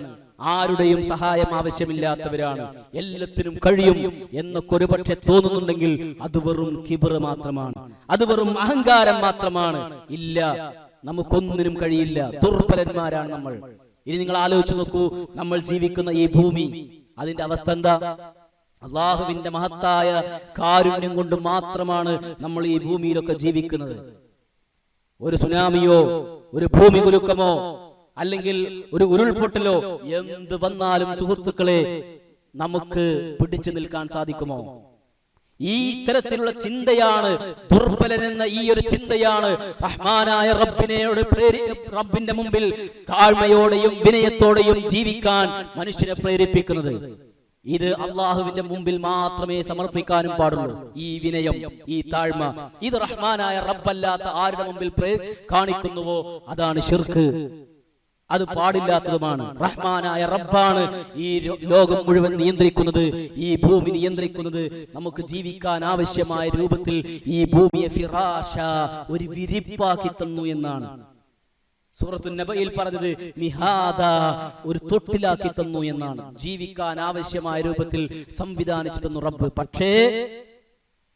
ആരുടെയും സഹായം ആവശ്യമില്ലാത്തവരാണ്, എല്ലാത്തിനും കഴിയും എന്നൊക്കെ ഒരു പക്ഷെ തോന്നുന്നുണ്ടെങ്കിൽ അത് വെറും കിബർ മാത്രമാണ്, അത് വെറും അഹങ്കാരം മാത്രമാണ്. ഇല്ല, നമുക്കൊന്നിനും കഴിയില്ല, ദുർബലന്മാരാണ് നമ്മൾ. ഇനി നിങ്ങൾ ആലോചിച്ച് നോക്കൂ, നമ്മൾ ജീവിക്കുന്ന ഈ ഭൂമി, അതിന്റെ അവസ്ഥ എന്താ? അള്ളാഹുവിന്റെ മഹത്തായ കാരുണ്യം കൊണ്ട് മാത്രമാണ് നമ്മൾ ഈ ഭൂമിയിലൊക്കെ ജീവിക്കുന്നത്. ഒരു സുനാമിയോ, ഒരു ഭൂമി കുലുക്കമോ, അല്ലെങ്കിൽ ഒരു ഉരുൾപൊട്ടലോ എന്ത് വന്നാലും സുഹൃത്തുക്കളെ നമുക്ക് പിടിച്ചു നിൽക്കാൻ സാധിക്കുമോ? ഈ തരത്തിലുള്ള ചിന്തയാണ്, ദുർബലനെന്ന ഈ ഒരു ചിന്തയാണ് റഹ്മാനായ റബ്ബിന്റെ മുമ്പിൽ താഴ്മയോടെയും വിനയത്തോടെയും ജീവിക്കാൻ മനുഷ്യനെ പ്രേരിപ്പിക്കുന്നത്. ഇത് അള്ളാഹുവിന്റെ മുമ്പിൽ മാത്രമേ സമർപ്പിക്കാനും പാടുള്ളൂ. ഈ വിനയം, ഈ താഴ്മ, ഇത് റഹ്മാനായ റബ്ബല്ലാത്ത ആരുടെ മുമ്പിൽ കാണിക്കുന്നുവോ അതാണ് ശിർക്ക്, അത് പാടില്ലാത്തതുമാണ്. റഹ്മാനായ റബ്ബാണ് ഈ ലോകം മുഴുവൻ നിയന്ത്രിക്കുന്നത്, ഈ ഭൂമി നിയന്ത്രിക്കുന്നത്. നമുക്ക് ജീവിക്കാൻ ആവശ്യമായ രൂപത്തിൽ ഈ ഭൂമിയെ ഫിറാശ, ഒരു വിരിപ്പാക്കി തന്നു എന്നാണ് സൂറത്തു നബയിൽ പറഞ്ഞത്. മിഹാദ, ഒരു തൊട്ടിലാക്കി തന്നു എന്നാണ്. ജീവിക്കാൻ ആവശ്യമായ രൂപത്തിൽ സംവിധാനിച്ചു തന്നു റബ്ബ്. പക്ഷേ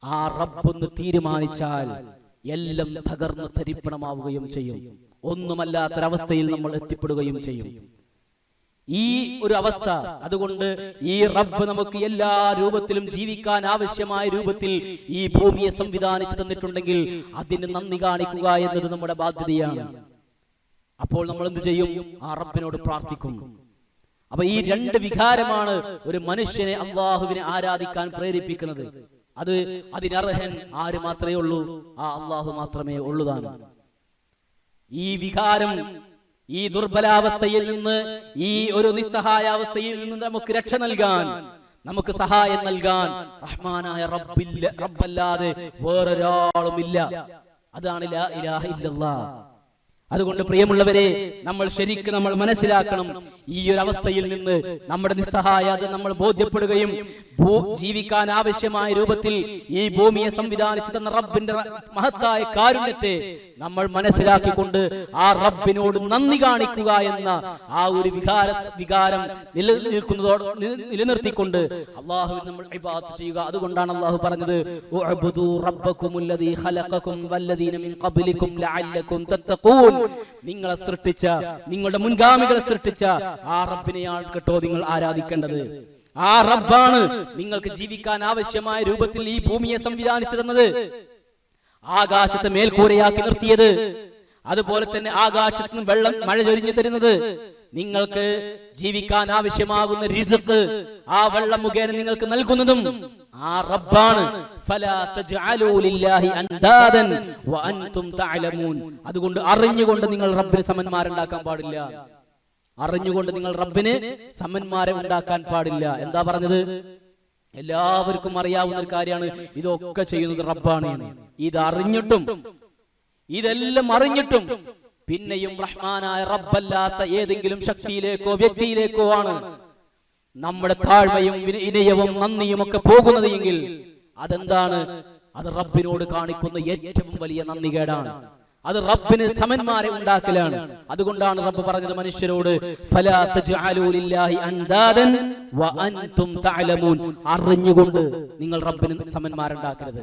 ആ റബ്ബൊന്ന് തീരുമാനിച്ചാൽ എല്ലാം തകർന്ന് തരിപ്പണമാവുകയും ചെയ്യും, ഒന്നുമല്ലാത്തൊരവസ്ഥയിൽ നമ്മൾ എത്തിപ്പെടുകയും ചെയ്യും. ഈ ഒരു അവസ്ഥ, അതുകൊണ്ട് ഈ റബ്ബ് നമുക്ക് എല്ലാ രൂപത്തിലും ജീവിക്കാൻ ആവശ്യമായ രൂപത്തിൽ ഈ ഭൂമിയെ സംവിധാനിച്ചു തന്നിട്ടുണ്ടെങ്കിൽ അതിന് നന്ദി കാണിക്കുക എന്നത് നമ്മുടെ ബാധ്യതയാണ്. അപ്പോൾ നമ്മൾ എന്ത് ചെയ്യും? ആ റബ്ബിനോട് പ്രാർത്ഥിക്കും. അപ്പൊ ഈ രണ്ട് വികാരമാണ് ഒരു മനുഷ്യനെ അള്ളാഹുവിനെ ആരാധിക്കാൻ പ്രേരിപ്പിക്കുന്നത്. അതിനർഹൻ ആര് മാത്രമേ ഉള്ളൂ? ആ അള്ളാഹു മാത്രമേ ഉള്ളതാണ്. ഈ വികാരം, ഈ ദുർബലാവസ്ഥയിൽ നിന്ന്, ഈ ഒരു നിസ്സഹായാവസ്ഥയിൽ നിന്ന് നമുക്ക് രക്ഷ നൽകാൻ, നമുക്ക് സഹായം നൽകാൻ റഹ്മാനായ റബ്ബല്ലാതെ വേറൊരാളുമില്ല. അതാണ് ലാ ഇലാഹ ഇല്ലല്ലാഹ്. അതുകൊണ്ട് പ്രിയമുള്ളവരെ, നമ്മൾ മനസ്സിലാക്കണം, ഈ ഒരു അവസ്ഥയിൽ നിന്ന് നമ്മുടെ നിസ്സഹായത നമ്മൾ ബോധ്യപ്പെടുകയും ജീവിക്കാൻ ആവശ്യമായ രൂപത്തിൽ ഈ ഭൂമിയെ സംവിധാനിച്ചു തന്ന റബ്ബിന്റെ മഹത്തായ കാരുണ്യത്തെ നമ്മൾ മനസ്സിലാക്കിക്കൊണ്ട് ആ റബ്ബിനോട് നന്ദി കാണിക്കുക എന്ന ആ ഒരു വികാരം നിലനിർത്തിക്കൊണ്ട് അള്ളാഹുവിനെ നമ്മൾ ഇബാദത്ത് ചെയ്യുക. അതുകൊണ്ടാണ് അള്ളാഹു പറഞ്ഞത്, ഉഅ്ബുദൂ റബ്ബകുമുല്ലദീ ഖലഖകും വല്ലദീന മിൻ ഖബ്ലികും ലഅല്ലകും തത്തഖൂൻ. നിങ്ങളെ സൃഷ്ടിച്ച, നിങ്ങളുടെ മുൻഗാമികളെ സൃഷ്ടിച്ച ആ റബ്ബിനെയാണ് കേട്ടോ നിങ്ങൾ ആരാധിക്കേണ്ടത്. ആ റബ്ബാണ് നിങ്ങൾക്ക് ജീവിക്കാൻ ആവശ്യമായ രൂപത്തിൽ ഈ ഭൂമിയെ സംവിധാനിച്ചു തന്നത്, ആകാശത്തെ മേൽക്കൂരയാക്കി നിർത്തിയത്, അതുപോലെ തന്നെ ആകാശത്ത് നിന്ന് വെള്ളം, മഴ ചൊരിഞ്ഞു തരുന്നത്, നിങ്ങൾക്ക് ജീവിക്കാൻ ആവശ്യമാകുന്ന റിസ്ക് ആ വെള്ളം മുഖേന നിങ്ങൾക്ക് നൽകുന്നതും ആ റബ്ബാണ്. ഫലാ തജ്അലൂ ലില്ലാഹി അൻദാദൻ വഅൻതും തഅലമൂൻ. അതുകൊണ്ട് അറിഞ്ഞുകൊണ്ട് നിങ്ങൾ റബ്ബിന് സമന്മാരുണ്ടാക്കാൻ പാടില്ല. അറിഞ്ഞുകൊണ്ട് നിങ്ങൾ റബ്ബിന് സമന്മാരെ ഉണ്ടാക്കാൻ പാടില്ല. എന്താ പറഞ്ഞത്? എല്ലാവർക്കും അറിയാവുന്ന ഒരു കാര്യമാണ്, ഇതൊക്കെ ചെയ്യുന്നത് റബ്ബാണ് എന്ന്. ഇതെല്ലാം അറിഞ്ഞിട്ടും പിന്നെയും റഹ്മാനായ റബ്ബല്ലാത്ത ഏതെങ്കിലും ശക്തിയിലേക്കോ വ്യക്തിയിലേക്കോ ആണ് നമ്മുടെ താഴ്മയും വിനയവും നന്ദിയും ഒക്കെ പോകുന്നത് എങ്കിൽ അതെന്താണ്? അത് റബ്ബിനോട് കാണിക്കുന്ന ഏറ്റവും വലിയ നന്ദികേടാണ്. അത് റബ്ബിന് സമന്മാരെ ഉണ്ടാക്കലാണ്. അതുകൊണ്ടാണ് റബ്ബ് പറഞ്ഞത് മനുഷ്യരോട്, ഫലാ തജ്അലൂ ലില്ലാഹി അൻദാദൻ വഅൻതും തഅലമൂൻ. അറിഞ്ഞുകൊണ്ട് നിങ്ങൾ റബ്ബിന് സമന്മാരുണ്ടാക്കരുത്.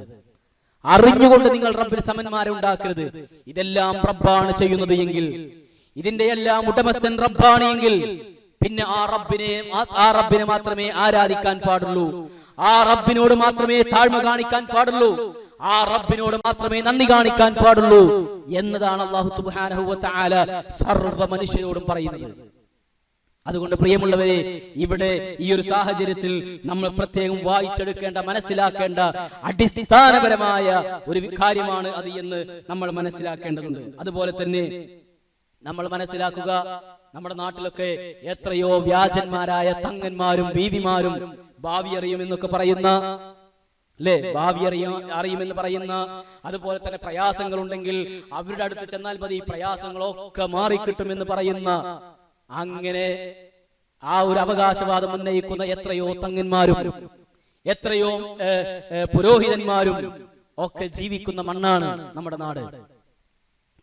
അറിഞ്ഞുകൊണ്ട് നിങ്ങൾ റബ്ബിന് സമന്മാരെ ഉണ്ടാക്കരുത്. ഇതെല്ലാം റബ്ബാണ് ചെയ്യുന്നത് എങ്കിൽ, ഇതിന്റെ എല്ലാം ഉടമസ്ഥൻ റബ്ബാണ് എങ്കിൽ, പിന്നെ ആ റബ്ബിനെ മാത്രമേ ആരാധിക്കാൻ പാടുള്ളൂ, ആ റബ്ബിനോട് മാത്രമേ താഴ്മ കാണിക്കാൻ പാടുള്ളൂ, ആ റബ്ബിനോട് മാത്രമേ നന്ദി കാണിക്കാൻ പാടുള്ളൂ എന്നതാണ് അല്ലാഹു സുബ്ഹാനഹു വ തആല സർവ്വ മനുഷ്യരോടും പറയുന്നത്. അതുകൊണ്ട് പ്രിയമുള്ളവരെ, ഇവിടെ ഈ ഒരു സാഹചര്യത്തിൽ നമ്മൾ പ്രത്യേകം വായിച്ചെടുക്കേണ്ട, മനസ്സിലാക്കേണ്ട അടിസ്ഥാനപരമായ ഒരു കാര്യമാണ് അത് എന്ന് നമ്മൾ മനസ്സിലാക്കേണ്ടതുണ്ട്. അതുപോലെ തന്നെ നമ്മൾ മനസ്സിലാക്കുക, നമ്മുടെ നാട്ടിലൊക്കെ എത്രയോ വ്യാജന്മാരായ തങ്ങന്മാരും ബീവിമാരും ഭാവി അറിയുമെന്നൊക്കെ പറയുന്ന, അല്ലേ, ഭാവി അറിയുമെന്ന് പറയുന്ന, അതുപോലെ തന്നെ പ്രയാസങ്ങൾ ഉണ്ടെങ്കിൽ അവരുടെ അടുത്ത് ചെന്നാൽ മതി പ്രയാസങ്ങളൊക്കെ മാറിക്കിട്ടുമെന്ന് പറയുന്ന, അങ്ങനെ ആ ഒരു അവകാശവാദം ഉന്നയിക്കുന്ന എത്രയോ തങ്ങന്മാരും എത്രയോ പുരോഹിതന്മാരും ഒക്കെ ജീവിക്കുന്ന മണ്ണാണ് നമ്മുടെ നാട്.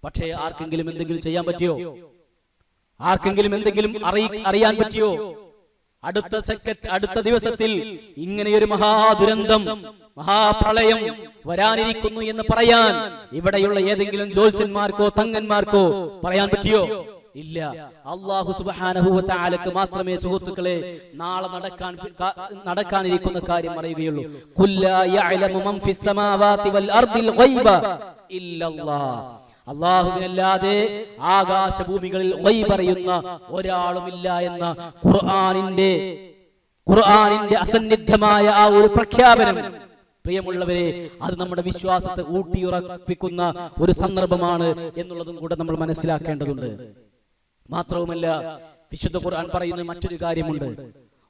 പക്ഷേ ആർക്കെങ്കിലും എന്തെങ്കിലും ചെയ്യാൻ പറ്റിയോ? ആർക്കെങ്കിലും എന്തെങ്കിലും അറിയാൻ പറ്റിയോ? അടുത്ത ദിവസത്തിൽ ഇങ്ങനെയൊരു മഹാദുരന്തം, മഹാപ്രളയം വരാനിരിക്കുന്നു എന്ന് പറയാൻ ഇവിടെയുള്ള ഏതെങ്കിലും ജ്യോത്സ്യന്മാർക്കോ തങ്ങന്മാർക്കോ പറയാൻ പറ്റിയോ? ഇല്ല. അല്ലാഹു സുബ്ഹാനഹു വ തആലക്ക് മാത്രമേ സുഹൃത്തുക്കളെ നാളെ നടക്കാനിരിക്കുന്ന കാര്യം അറിയുകയുള്ളൂ. ഖുല്ലാ യഅലമു മൻ ഫിസ് സമാവാതി വൽ അർദിൽ ഗൈബ ഇല്ലല്ലാഹ്. അല്ലാഹുവിനല്ലാതെ ആകാശഭൂമികളിൽ ഗൈബ് അറിയുന്ന ഒരാളുമില്ല എന്ന ഖുർആനിന്റെ അസന്നിഗ്ധമായ ആ ഒരു പ്രഖ്യാപനം, പ്രിയമുള്ളവരെ, അത് നമ്മുടെ വിശ്വാസത്തെ ഊട്ടിയുറപ്പിക്കുന്ന ഒരു സന്ദർഭമാണ് എന്നുള്ളതും കൂടെ നമ്മൾ മനസ്സിലാക്കേണ്ടതുണ്ട്. മാത്രവുമല്ല, വിശുദ്ധ ഖുർആൻ പറയുന്ന മറ്റൊരു കാര്യമുണ്ട്.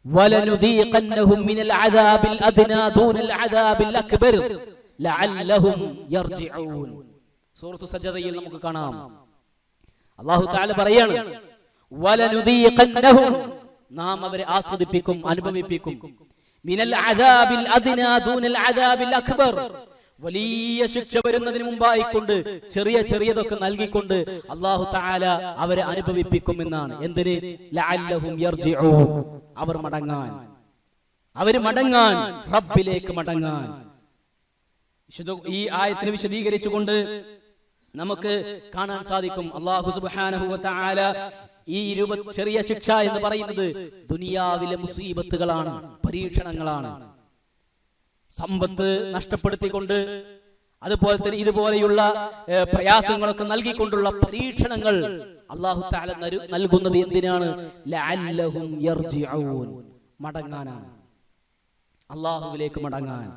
വലനുദീഖന്നഹും മിനൽ അദാബിൽ അദ്നാ ദൂനൽ അദാബിൽ അക്ബർ ലഅല്ലഹും യർജിഊൻ. സൂറത്തു സജദയിൽ നമുക്ക് കാണാം, അല്ലാഹു തആല പറയാണ്, വലനുദീഖന്നഹും, നാം അവരെ ആസ്വദിപ്പിക്കും, അനുഭവിപ്പിക്കും, മിനൽ അദാബിൽ അദ്നാ ദൂനൽ അദാബിൽ അക്ബർ, വലിയ ശിക്ഷ വരുന്നതിന് മുമ്പായിക്കൊണ്ട് ചെറിയതൊക്കെ നൽകിക്കൊണ്ട് അല്ലാഹു തആല അവരെ അനുഭവിപ്പിക്കുമെന്നാണ്. എന്തിന്? ലഅല്ലഹും യർജിഊൻ, അവർ മടങ്ങാൻ, റബ്ബിലേക്ക് മടങ്ങാൻ. ഈ ആയത്തിനെ വിശദീകരിച്ചുകൊണ്ട് നമുക്ക് കാണാൻ സാധിക്കും, അല്ലാഹു സുബ്ഹാനഹു വ തആല ഈ ചെറിയ ശിക്ഷ എന്ന് പറയുന്നത് ദുനിയാവിലെ മുസീബത്തുകളാണ്, പരീക്ഷണങ്ങളാണ്. സമ്പത്ത് നഷ്ടപ്പെടുത്തിക്കൊണ്ട്, അതുപോലെ തന്നെ ഇതുപോലെയുള്ള പ്രയാസങ്ങളൊക്കെ നൽകിക്കൊണ്ടുള്ള പരീക്ഷണങ്ങൾ അല്ലാഹു തആല നൽകുന്നത് എന്തിനാണ്? ലഅല്ലഹും യർജിഊൻ, മടങ്ങാനാണ്, അല്ലാഹുവിലേക്ക് മടങ്ങാൻ.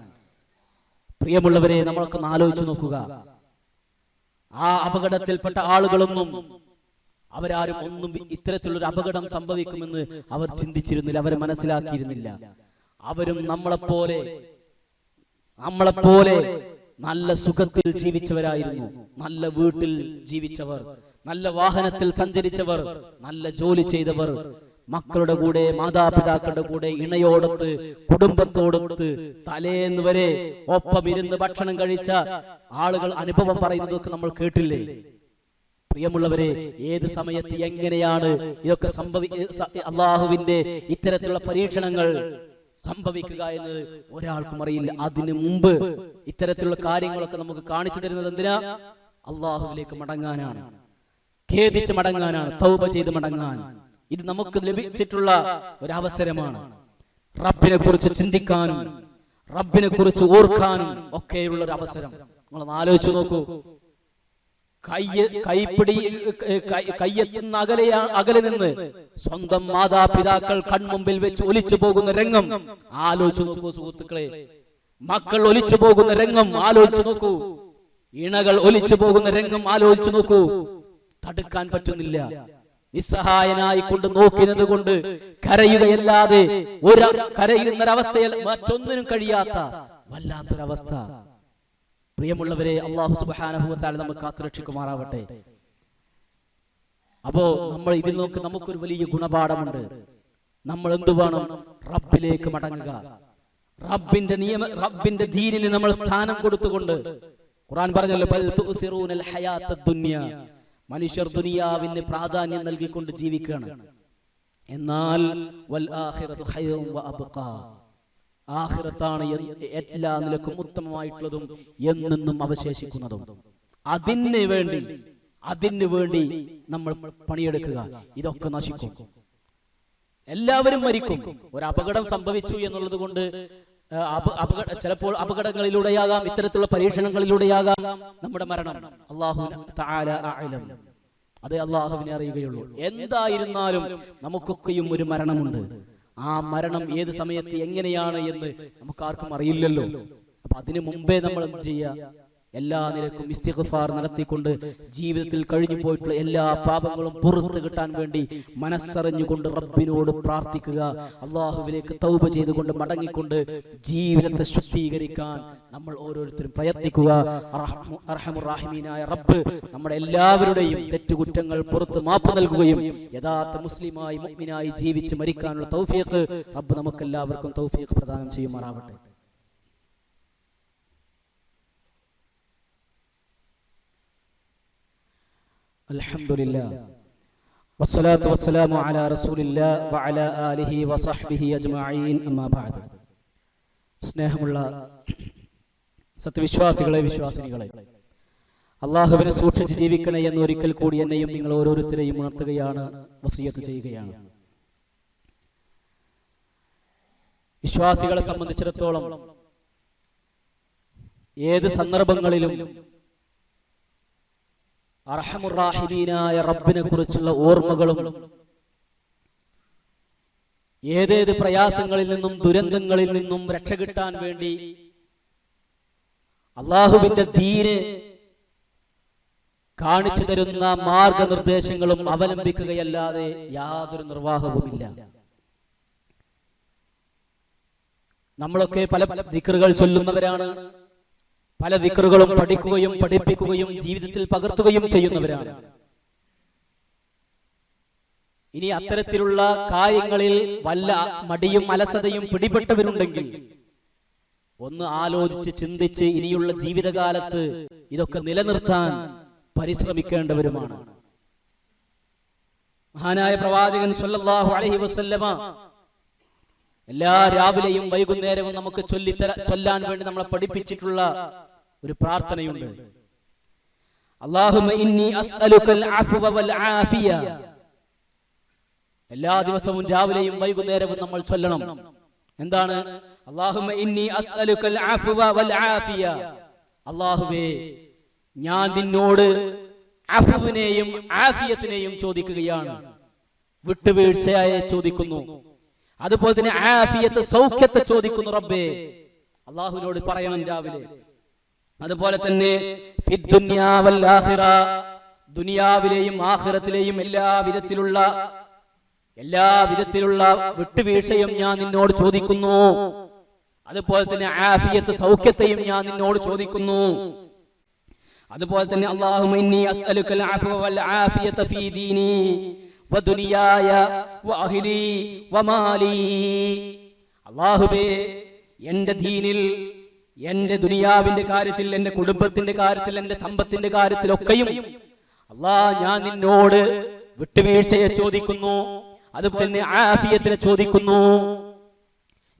പ്രിയമുള്ളവരെ, നമ്മളൊക്കെ ആലോചിച്ചു നോക്കുക, ആ അപകടത്തിൽപ്പെട്ട ആളുകളൊന്നും അവരാരും ഒന്നും ഇത്തരത്തിലുള്ളൊരു അപകടം സംഭവിക്കുമെന്ന് അവർ ചിന്തിച്ചിരുന്നില്ല, അവർ മനസ്സിലാക്കിയിരുന്നില്ല. അവരും നമ്മളെപ്പോലെ നല്ല സുഖത്തിൽ ജീവിച്ചവരായിരുന്നു, നല്ല വീട്ടിൽ ജീവിച്ചവർ, നല്ല വാഹനത്തിൽ സഞ്ചരിച്ചവർ, നല്ല ജോലി ചെയ്തവർ, മക്കളുടെ കൂടെ, മാതാപിതാക്കളുടെ കൂടെ, ഇണയോടൊത്ത്, കുടുംബത്തോടൊത്ത് തലേന്ന് വരെ ഒപ്പം ഇരുന്ന് ഭക്ഷണം കഴിച്ച ആളുകൾ അനുഭവം പറയുന്നതൊക്കെ നമ്മൾ കേട്ടില്ലേ? പ്രിയമുള്ളവരെ, ഏത് സമയത്ത് എങ്ങനെയാണ് ഇതൊക്കെ അല്ലാഹുവിന്റെ ഇത്തരത്തിലുള്ള പരീക്ഷണങ്ങൾ സംഭവിക്കുക എന്ന് ഒരാൾക്കും അറിയില്ല. അതിനു മുമ്പ് ഇത്തരത്തിലുള്ള കാര്യങ്ങളൊക്കെ നമുക്ക് കാണിച്ചു തരുന്നത് എന്തിനാ? അല്ലാഹുവിലേക്ക് മടങ്ങാനാണ്, ഖേദിച്ച് മടങ്ങാനാണ്, തൗബ ചെയ്ത് മടങ്ങാൻ. ഇത് നമുക്ക് ലഭിച്ചിട്ടുള്ള ഒരവസരമാണ്. റബ്ബിനെ കുറിച്ച് ചിന്തിക്കാനും റബ്ബിനെ കുറിച്ച് ഓർക്കാനും ഒക്കെയുള്ള ഒരു അവസരം. നിങ്ങൾ ആലോചിച്ചു നോക്കൂ, കയ്യെത്തുന്ന അകലെ നിന്ന് സ്വന്തം മാതാപിതാക്കൾ കൺമുമ്പിൽ വെച്ച് ഒലിച്ചു പോകുന്ന രംഗം ആലോചിച്ചു നോക്കൂ സുഹൃത്തുക്കളെ. മക്കൾ ഒലിച്ചു പോകുന്ന രംഗം ആലോചിച്ചു നോക്കൂ, ഇണകൾ ഒലിച്ചു പോകുന്ന രംഗം ആലോചിച്ചു നോക്കൂ. തടുക്കാൻ പറ്റുന്നില്ല, നിസ്സഹായനായി കൊണ്ട് നോക്കുന്നത് കൊണ്ട് കരയുകയല്ലാതെ കരയുന്നൊരവസ്ഥയിൽ മറ്റൊന്നിനും കഴിയാത്ത വല്ലാത്തൊരവസ്ഥ. പ്രിയമുള്ളവരെ, അല്ലാഹു സുബ്ഹാനഹു വ തആല നമുക്ക് കാത്തുരക്ഷിക്കുമാറാവട്ടെ. അപ്പോ നമ്മൾ ഇതിൽ നോക്ക്, നമുക്കൊരു വലിയ ഗുണപാഠമുണ്ട്. നമ്മൾ എന്ത് വേണം? റബ്ബിലേക്ക് മടങ്ങുക. റബ്ബിന്റെ ദീനിന് നമ്മൾ സ്ഥാനം കൊടുത്തുകൊണ്ട്, ഖുർആൻ പറഞ്ഞല്ലോ, ബൽ തുസിറൂനൽ ഹയാത്തദ് ദുനിയ, മനുഷ്യർ ദുനിയാവിന് പ്രാധാന്യം നൽകിക്കൊണ്ട് ജീവിക്കുകയാണ്. എന്നാൽ വൽ ആഖിറതു ഖൈറുൻ വ അബ്ഖാ, ആഖിറത്താണ് എല്ലാ നിലക്കും ഉത്തമമായിട്ടുള്ളതും എന്നെന്നും അവശേഷിക്കുന്നതും. അതിന് വേണ്ടി നമ്മൾ പണിയെടുക്കുക. ഇതൊക്കെ നശിക്കും, എല്ലാവരും മരിക്കും. ഒരു അപകടം സംഭവിച്ചു എന്നുള്ളത് കൊണ്ട് ചിലപ്പോൾ അപകടങ്ങളിലൂടെയാകാം, ഇത്തരത്തിലുള്ള പരീക്ഷണങ്ങളിലൂടെയാകാം നമ്മുടെ മരണം. അല്ലാഹു തആല അഅലം, അത് അല്ലാഹുവിനെ അറിയുകയുള്ളൂ. എന്തായിരുന്നാലും നമുക്കൊക്കെയും ഒരു മരണമുണ്ട്. ആ മരണം ഏത് സമയത്ത് എങ്ങനെയാണ് എന്ന് നമുക്കാർക്കും അറിയില്ലല്ലോ. അപ്പൊ അതിനു മുമ്പേ നമ്മൾ എന്ത് ചെയ്യുക? എല്ലാ നിലക്കും ഇസ്തിഗ്ഫാർ നടത്തിക്കൊണ്ട് ജീവിതത്തിൽ കഴിഞ്ഞു പോയിട്ടുള്ള എല്ലാ പാപങ്ങളും പുറത്തു കിട്ടാൻ വേണ്ടി മനസ്സറിഞ്ഞുകൊണ്ട് റബ്ബിനോട് പ്രാർത്ഥിക്കുക. അള്ളാഹുവിലേക്ക് തൗബ ചെയ്തുകൊണ്ട് മടങ്ങിക്കൊണ്ട് ജീവിതത്തെ ശുദ്ധീകരിക്കാൻ നമ്മൾ ഓരോരുത്തരും പ്രയത്നിക്കുക. അർഹമുർ റഹീമീനായ റബ്ബ് നമ്മുടെ എല്ലാവരുടെയും തെറ്റുകുറ്റങ്ങൾ പുറത്ത് മാപ്പ് നൽകുകയും യഥാർത്ഥ മുസ്ലിമായി മുഅ്മിനായി ജീവിച്ച് മരിക്കാനുള്ള തൗഫീഖ് റബ്ബ് നമുക്കെല്ലാവർക്കും തൗഫീഖ് പ്രദാനം ചെയ്യുമാറാവട്ടെ. അൽഹംദുലില്ലാ വസ്സലാത്തു വസ്സലാമു അലാ റസൂലില്ലാ വഅലാ ആലിഹി വസഹ്ബിഹി അജ്മഈൻ, അമ്മാ ബഅദ്. സ്നേഹമുള്ള സത്യവിശ്വാസികളെ, വിശ്വാസിനികളെ, അല്ലാഹുവിനെ സൂക്ഷിച്ച് ജീവിക്കണേ എന്ന് ഒരിക്കൽ കൂടി എന്നെയും നിങ്ങൾ ഓരോരുത്തരെയും ഉണർത്തുകയാണ്, വസിയത്ത് ചെയ്യുകയാണ്. വിശ്വാസികളെ സംബന്ധിച്ചിടത്തോളം ഏത് സന്ദർഭങ്ങളിലും അർഹമുർ റഹീമീനായ റബ്ബിനെ കുറിച്ചുള്ള ഓർമ്മകളും ഏതേത് പ്രയാസങ്ങളിൽ നിന്നും ദുരന്തങ്ങളിൽ നിന്നും രക്ഷ കിട്ടാൻ വേണ്ടി അള്ളാഹുവിന്റെ ദീന് കാണിച്ചു തരുന്ന മാർഗനിർദ്ദേശങ്ങളും അവലംബിക്കുകയല്ലാതെ യാതൊരു നിർവാഹവുമില്ല. നമ്മളൊക്കെ പല ദിക്റുകൾ ചൊല്ലുന്നവരാണ്, പല ദിക്റുകളും പഠിക്കുകയും പഠിപ്പിക്കുകയും ജീവിതത്തിൽ പകർത്തുകയും ചെയ്യുന്നവരാണ്. ഇനി അത്തരത്തിലുള്ള കാര്യങ്ങളിൽ വല്ല മടിയും അലസതയും പിടിപെട്ടവരുണ്ടെങ്കിൽ ഒന്ന് ആലോചിച്ച് ചിന്തിച്ച് ഇനിയുള്ള ജീവിതകാലത്ത് ഇതൊക്കെ നിലനിർത്താൻ പരിശ്രമിക്കേണ്ടവരുമാണ്. മഹാനായ പ്രവാചകൻ സ്വല്ലല്ലാഹു അലൈഹി വസല്ലമ എല്ലാ രാവിലെയും വൈകുന്നേരവും നമുക്ക് ചൊല്ലാൻ വേണ്ടി നമ്മളെ പഠിപ്പിച്ചിട്ടുള്ള ഒരു പ്രാർത്ഥനയുണ്ട്. അല്ലാഹുമ്മ ഇന്നി അസ്അലുകൽ അഫ്വ വൽ ആഫിയ. എല്ലാ ദിവസവും രാവിലെയും വൈകുന്നേരവും നമ്മൾ ചൊല്ലണം. എന്താണ്? അല്ലാഹുമ്മ ഇന്നി അസ്അലുകൽ അഫ്വ വൽ ആഫിയ. അല്ലാഹുവേ, ഞാൻ നിന്നോട് അഫ്വിനെയും ആഫിയത്തിനെയും ചോദിക്കുകയാണ്, വിട്ടുവീഴ്ചയായി ചോദിക്കുന്നു. അതുപോലെ തന്നെ ആഫിയത്ത്, സൗഖ്യത്തെ ചോദിക്കുന്നു റബ്ബേ. അല്ലാഹുവിനോട് പറയണം രാവിലെ. അതുപോലെ തന്നെ ഫിദ് ദുനിയാ വൽ ആഖിറ, ദുനിയാവിലെയും ആഖിറത്തിലെയും എല്ലാ വിധത്തിലുള്ള വിട്ടുവീഴ്ചയും ഞാൻ നിന്നോട് ചോദിക്കുന്നു. അതുപോലെ തന്നെ ആഫിയത്ത്, സൗഖ്യത്തെയും ഞാൻ നിന്നോട് ചോദിക്കുന്നു. അതുപോലെ തന്നെ അല്ലാഹുമ്മ ഇന്നി അസ്അലുകൽ അഫ്വ വൽ ആഫിയത ഫീ ദീനി വദുനിയായ വഅഹ്ലി വമാലി. അല്ലാഹുവേ, എൻ്റെ ദീനിൽ, എൻ്റെ ദുനിയാവിന്റെ കാര്യത്തിൽ, എൻ്റെ കുടുംബത്തിന്റെ കാര്യത്തിൽ, എൻ്റെ സമ്പത്തിന്റെ കാര്യത്തിലൊക്കെയും അല്ലാഹ് ഞാൻ നിന്നോട് വിട്ടുവീഴ്ചയെ ചോദിക്കുന്നു. അതുപോലെ തന്നെ ആഫിയത്തിനെ ചോദിക്കുന്നു.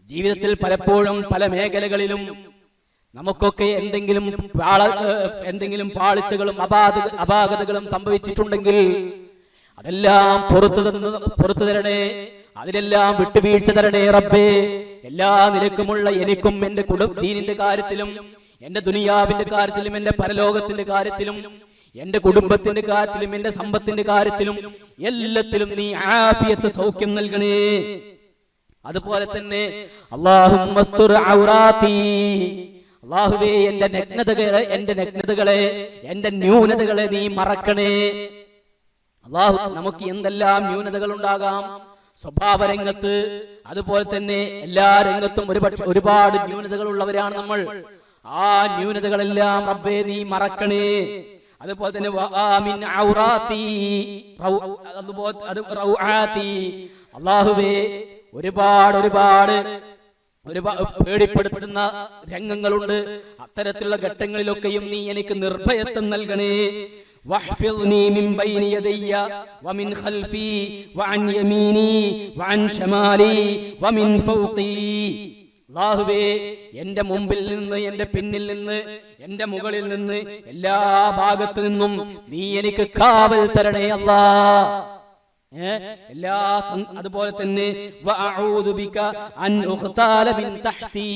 ജീവിതത്തിൽ പലപ്പോഴും പല മേഖലകളിലും നമുക്കൊക്കെ എന്തെങ്കിലും പാളിച്ചകളും അപാകതകളും സംഭവിച്ചിട്ടുണ്ടെങ്കിൽ അതെല്ലാം പുറത്തു തരണേ, അതിലെല്ലാം വിട്ടുവീഴ്ച തരണേ റബ്ബേ. എല്ലാ നിലക്കുമുള്ള എനിക്കും എൻ്റെ ദീനിന്റെ കാര്യത്തിലും, എൻ്റെ ദുനിയാവിന്റെ കാര്യത്തിലും, എൻ്റെ പരലോകത്തിന്റെ കാര്യത്തിലും, എൻ്റെ കുടുംബത്തിന്റെ കാര്യത്തിലും, എൻ്റെ സമ്പത്തിന്റെ കാര്യത്തിലും എല്ലാത്തിലും നീ ആഫിയത്ത്, സൗഖ്യം നൽകണേ. അതുപോലെ തന്നെ അല്ലാഹുമ്മസ്തുർ ഔറാത്തി. അല്ലാഹുവേ, എൻ്റെ നഗ്നതകളെ, എൻ്റെ ന്യൂനതകളെ നീ മറക്കണേ. അല്ലാഹു, നമുക്ക് എന്തെല്ലാം ന്യൂനതകൾ ഉണ്ടാകാം, സ്വഭാവ രംഗത്ത്, അതുപോലെ തന്നെ എല്ലാ രംഗത്തും ഒരുപാട് ന്യൂനതകൾ ഉള്ളവരാണ് നമ്മൾ. ആ ന്യൂനതകളെല്ലാം റബ്ബേ നീ മറക്കണേ. അതുപോലെ തന്നെ അല്ലാഹുവേ, ഒരുപാട് പേടിപ്പെടുത്തുന്ന രംഗങ്ങളുണ്ട്. അത്തരത്തിലുള്ള ഘട്ടങ്ങളിലൊക്കെയും നീ എനിക്ക് നിർഭയത്വം നൽകണേ. واحفظني من بين يدي ومن خلفي وعن يميني وعن شمالي ومن فوقي. അല്ലാഹുവേ എന്റെ മുമ്പിൽ നിന്ന്, എന്റെ പിന്നിൽ നിന്ന്, എന്റെ മുകളിൽ നിന്ന്, എല്ലാ ഭാഗത്തു നിന്നും നീ എനിക്ക് കാവൽ തരണേ അല്ലാ. അതുപോലെ തന്നെ വഅഊദു ബിക അൻ ഉഖ്താല മിൻ തഹ്തി,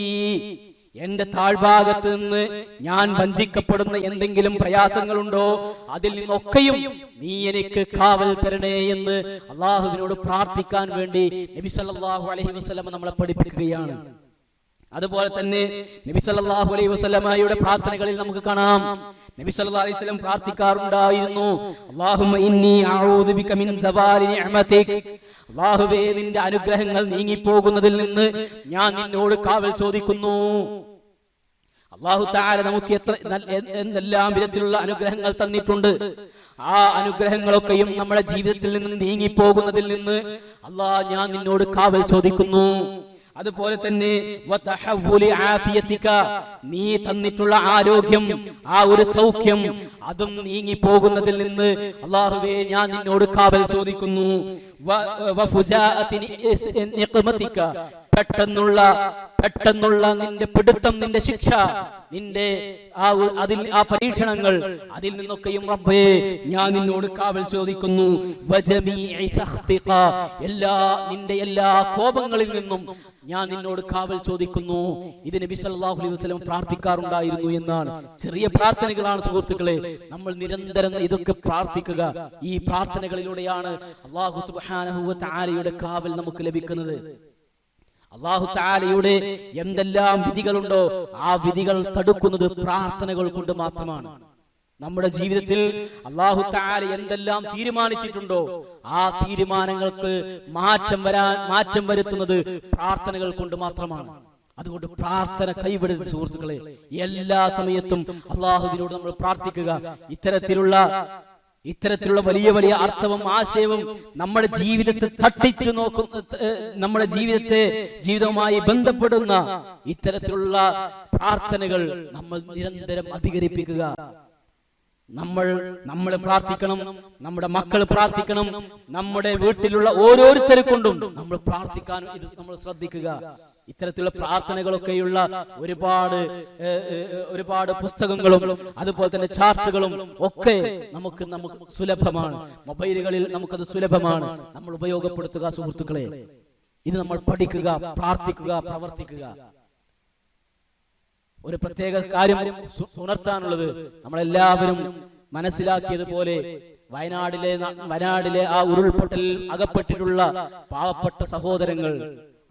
എന്റെ താഴ്ഭാഗത്ത് നിന്ന് ഞാൻ വഞ്ചിക്കപ്പെടുന്ന എന്തെങ്കിലും പ്രയാസങ്ങളുണ്ടോ അതിൽ നിന്നൊക്കെയും നീ എനിക്ക് കാവൽ തരണേ എന്ന് അള്ളാഹുവിനോട് പ്രാർത്ഥിക്കാൻ വേണ്ടി നബി സല്ലല്ലാഹു അലൈഹി വസല്ലം നമ്മളെ പഠിപ്പിക്കുകയാണ്. അതുപോലെ തന്നെ നബി സല്ലല്ലാഹു അലൈഹി വസല്ലമയുടെ പ്രാർത്ഥനകളിൽ നമുക്ക് കാണാം, നബി സല്ലല്ലാഹു അലൈഹി വസല്ലം പ്രാർത്ഥിക്കാറുണ്ടായിരുന്നു, അല്ലാഹുമ്മ ഇന്നി അഊദു ബിക മിൻ സവാലി നിഅമതിക്, അല്ലാഹുവേ നിന്റെ അനുഗ്രഹങ്ങൾ നീങ്ങിപ്പോകുന്നതിൽ നിന്ന് ഞാൻ നിന്നോട് കാവൽ ചോദിക്കുന്നു. അല്ലാഹു തആല നമുക്ക് എന്തെല്ലാം വിധത്തിലുള്ള അനുഗ്രഹങ്ങൾ തന്നിട്ടുണ്ട്. ആ അനുഗ്രഹങ്ങളൊക്കെയും നമ്മുടെ ജീവിതത്തിൽ നിന്ന് നീങ്ങിപ്പോകുന്നതിൽ നിന്ന് അല്ലാഹ് ഞാൻ നിന്നോട് കാവൽ ചോദിക്കുന്നു. അതുപോലെ തന്നെ നീ തന്നിട്ടുള്ള ആരോഗ്യം, ആ ഒരു സൗഖ്യം, അതും നീങ്ങി പോകുന്നതിൽ നിന്ന് അല്ലാഹുവേ ഞാൻ നിന്നോട് കാവൽ ചോദിക്കുന്നു. പെട്ടെന്നുള്ള നിന്റെ പിടുത്തം, നിന്റെ ശിക്ഷ, നിന്റെ ആ പരീക്ഷണങ്ങൾ, അതിൽ നിന്നൊക്കെയും റബ്ബേ ഞാൻ നിന്നോട് കാവൽ ചോദിക്കുന്നു. നിന്റെ എല്ലാ കോപങ്ങളിൽ നിന്നും ഞാൻ നിന്നോട് കാവൽ ചോദിക്കുന്നു. ഇത് നബി സല്ലല്ലാഹു അലൈഹി വസല്ലം പ്രാർത്ഥിക്കാറുണ്ടായിരുന്നു എന്നാണ്. ചെറിയ പ്രാർത്ഥനകളാണ് സുഹൃത്തുക്കളെ, നമ്മൾ നിരന്തരം ഇതൊക്കെ പ്രാർത്ഥിക്കുക. ഈ പ്രാർത്ഥനകളിലൂടെയാണ് അല്ലാഹു സുബ്ഹാനഹു വ തആലയുടെ കാവൽ നമുക്ക് ലഭിക്കുന്നത്. അല്ലാഹു തആലയുടെ എന്തെല്ലാം വിധികളുണ്ടോ ആ വിധികൾ തടുക്കുന്നത് പ്രാർത്ഥനകൾ കൊണ്ട് മാത്രമാണ്. നമ്മുടെ ജീവിതത്തിൽ അല്ലാഹു തആല എന്തെല്ലാം തീരുമാനിച്ചിട്ടുണ്ടോ ആ തീരുമാനങ്ങൾക്ക് മാറ്റം വരുത്തുന്നത് പ്രാർത്ഥനകൾ കൊണ്ട് മാത്രമാണ്. അതുകൊണ്ട് പ്രാർത്ഥന കൈവിടരുത് സുഹൃത്തുക്കളെ. എല്ലാ സമയത്തും അല്ലാഹുവിനോട് നമ്മൾ പ്രാർത്ഥിക്കുക. ഇത്തരത്തിലുള്ള വലിയ വലിയ അർത്ഥവും ആശയവും നമ്മുടെ ജീവിതത്തെ തട്ടിച്ചു നോക്കും, നമ്മുടെ ജീവിതവുമായി ബന്ധപ്പെടുന്ന ഇത്തരത്തിലുള്ള പ്രാർത്ഥനകൾ നമ്മൾ നിരന്തരം അധികരിപ്പിക്കുക. നമ്മൾ പ്രാർത്ഥിക്കണം, നമ്മുടെ മക്കൾ പ്രാർത്ഥിക്കണം, നമ്മുടെ വീട്ടിലുള്ള ഓരോരുത്തരെ കൊണ്ടും നമ്മൾ പ്രാർത്ഥിക്കാനും ഇത് നമ്മൾ ശ്രദ്ധിക്കുക. ഇത്തരത്തിലുള്ള പ്രാർത്ഥനകളൊക്കെയുള്ള ഒരുപാട് പുസ്തകങ്ങളും അതുപോലെ തന്നെ ചാർട്ടുകളും ഒക്കെ നമുക്ക് സുലഭമാണ്. മൊബൈലുകളിൽ നമുക്കത് സുലഭമാണ്. നമ്മൾ ഉപയോഗപ്പെടുത്തുക സുഹൃത്തുക്കളെ. ഇത് നമ്മൾ പഠിക്കുക, പ്രാർത്ഥിക്കുക, പ്രവർത്തിക്കുക. ഒരു പ്രത്യേക കാര്യം ഉണർത്താനുള്ളത്, നമ്മളെല്ലാവരും മനസ്സിലാക്കിയതുപോലെ വയനാടിലെ ആ ഉരുൾപൊട്ടലിൽ അകപ്പെട്ടിട്ടുള്ള പാവപ്പെട്ട സഹോദരങ്ങൾ,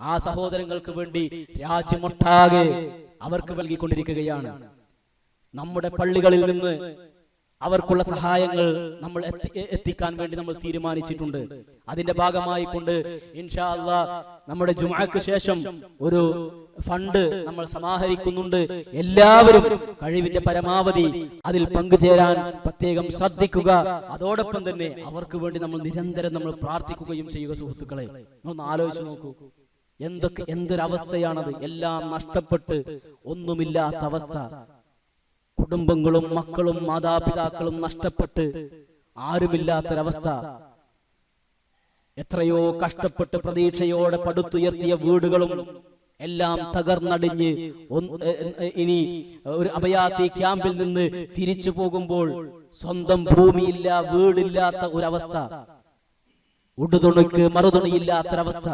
ആ സഹോദരങ്ങൾക്ക് വേണ്ടി രാജ്യമൊട്ടാകെ അവർക്ക് നൽകിക്കൊണ്ടിരിക്കുകയാണ്. നമ്മുടെ പള്ളികളിൽ നിന്ന് അവർക്കുള്ള സഹായങ്ങൾ നമ്മൾ എത്തിക്കാൻ വേണ്ടി നമ്മൾ തീരുമാനിച്ചിട്ടുണ്ട്. അതിന്റെ ഭാഗമായി കൊണ്ട് ഇൻഷാ അല്ലാഹ് നമ്മുടെ ജുമുഅക്ക് ശേഷം ഒരു ഫണ്ട് നമ്മൾ സമാഹരിക്കുന്നുണ്ട്. എല്ലാവരും കഴിവിന്റെ പരമാവധി അതിൽ പങ്കുചേരാൻ പ്രത്യേകം ശ്രദ്ധിക്കുക. അതോടൊപ്പം തന്നെ അവർക്ക് വേണ്ടി നമ്മൾ നിരന്തരം നമ്മൾ പ്രാർത്ഥിക്കുകയും ചെയ്യുക. സുഹൃത്തുക്കളെ, ഒന്ന് ആലോചിച്ച് നോക്കൂ, എന്തൊരവസ്ഥയാണത്. എല്ലാം നഷ്ടപ്പെട്ട് ഒന്നുമില്ലാത്ത അവസ്ഥ. കുടുംബങ്ങളും മക്കളും മാതാപിതാക്കളും നഷ്ടപ്പെട്ട് ആരുമില്ലാത്തൊരവസ്ഥ. എത്രയോ കഷ്ടപ്പെട്ട് പ്രതീക്ഷയോടെ പടുത്തുയർത്തിയ വീടുകളും എല്ലാം തകർന്നടിഞ്ഞ് ഇനി ഒരു അഭയാർത്ഥി ക്യാമ്പിൽ നിന്ന് തിരിച്ചു പോകുമ്പോൾ സ്വന്തം ഭൂമിയില്ല, വീടില്ലാത്ത ഒരവസ്ഥ, ഉടുതുണിക്ക് മറുതുണിയില്ലാത്തൊരവസ്ഥ.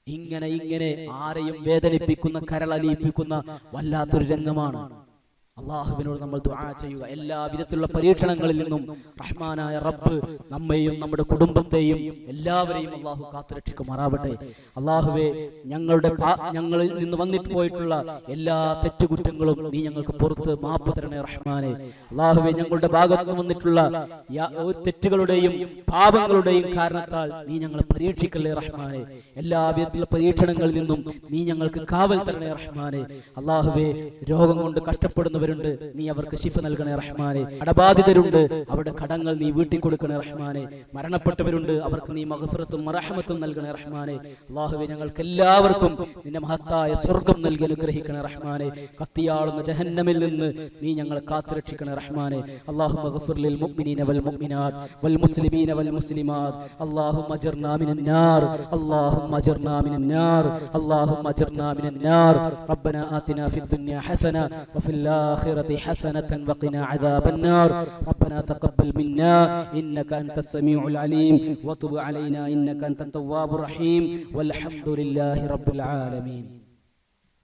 ഇങ്ങനെ ആരെയും വേദനിപ്പിക്കുന്ന, കരളലിയിപ്പിക്കുന്ന വല്ലാത്തൊരു രംഗമാണ്. അള്ളാഹുവിനോട് നമ്മൾ ദുആ ചെയ്യുക. എല്ലാ വിധത്തിലുള്ള പരീക്ഷണങ്ങളിൽ നിന്നും റഹ്മാനായ റബ്ബ് നമ്മെയും നമ്മുടെ കുടുംബത്തെയും എല്ലാവരെയും അള്ളാഹു കാത്തുരക്ഷിക്കുമാറാവട്ടെ. അള്ളാഹുവേ, ഞങ്ങളിൽ നിന്ന് വന്നിട്ട് പോയിട്ടുള്ള എല്ലാ തെറ്റുകുറ്റങ്ങളും നീ ഞങ്ങൾക്ക് പുറത്ത് മാപ്പ് തരണേ റഹ്മാനെ. അള്ളാഹുവേ, ഞങ്ങളുടെ ഭാഗത്ത് വന്നിട്ടുള്ള തെറ്റുകളുടെയും പാപങ്ങളുടെയും കാരണത്താൽ നീ ഞങ്ങളെ പരീക്ഷിക്കല്ലേ റഹ്മാനെ. എല്ലാ വിധത്തിലുള്ള പരീക്ഷണങ്ങളിൽ നിന്നും നീ ഞങ്ങൾക്ക് കാവൽ തരണേ റഹ്മാനെ. അള്ളാഹുവേ, രോഗം കൊണ്ട് കഷ്ടപ്പെടുന്നവരുണ്ട്, രോഗമുള്ളവരുണ്ട്, നീ അവർക്ക് ശിഫ നൽകണേ റഹ്മാനെ. കടബാധിതരുണ്ട്, അവരുടെ കടങ്ങൾ നീ വീട്ടി കൊടുക്കണേ റഹ്മാനെ. മരണപ്പെട്ടവരുണ്ട്, അവർക്ക് നീ മഗ്ഫിറത്തും റഹ്മത്തും നൽകണേ റഹ്മാനെ. അല്ലാഹുവേ, ഞങ്ങൾക്ക് എല്ലാവർക്കും നിന്റെ മഹത്തായ സ്വർഗ്ഗം നൽകി അനുഗ്രഹിക്കണേ റഹ്മാനെ. കത്തിയാളുന്ന ജഹന്നമിൽ നിന്ന് നീ ഞങ്ങളെ കാത്തുരക്ഷിക്കണേ റഹ്മാനെ. അല്ലാഹുമ്മ ഗ്ഫിർ ലിൽ മുഅ്മിനീന വൽ മുഅ്മിനാത്ത് വൽ മുസ്ലിമീന വൽ മുസ്ലിമാത്ത്. അല്ലാഹുമ്മ അജിർനാ മിനൻ നാർ, അല്ലാഹുമ്മ അജിർനാ മിനൻ നാർ, അല്ലാഹുമ്മ അജിർനാ മിനൻ നാർ. റബ്ബനാ ആതിനാ ഫിദ് ദുനിയാ ഹസന വഫിൽ ആഖിറതി ഹസനതൻ വഖിനാ അദാബൻ നാർ. റബ്ബനാ തഖബ്ബൽ മിന്നാ ഇന്നക അൻതസ് സമീഉൽ അലീം വതുബ് അലൈനാ ഇന്നക അൻതത് തവ്വാബുർ റഹീം. വൽഹംദുലില്ലാഹി റബ്ബിൽ ആലമീൻ.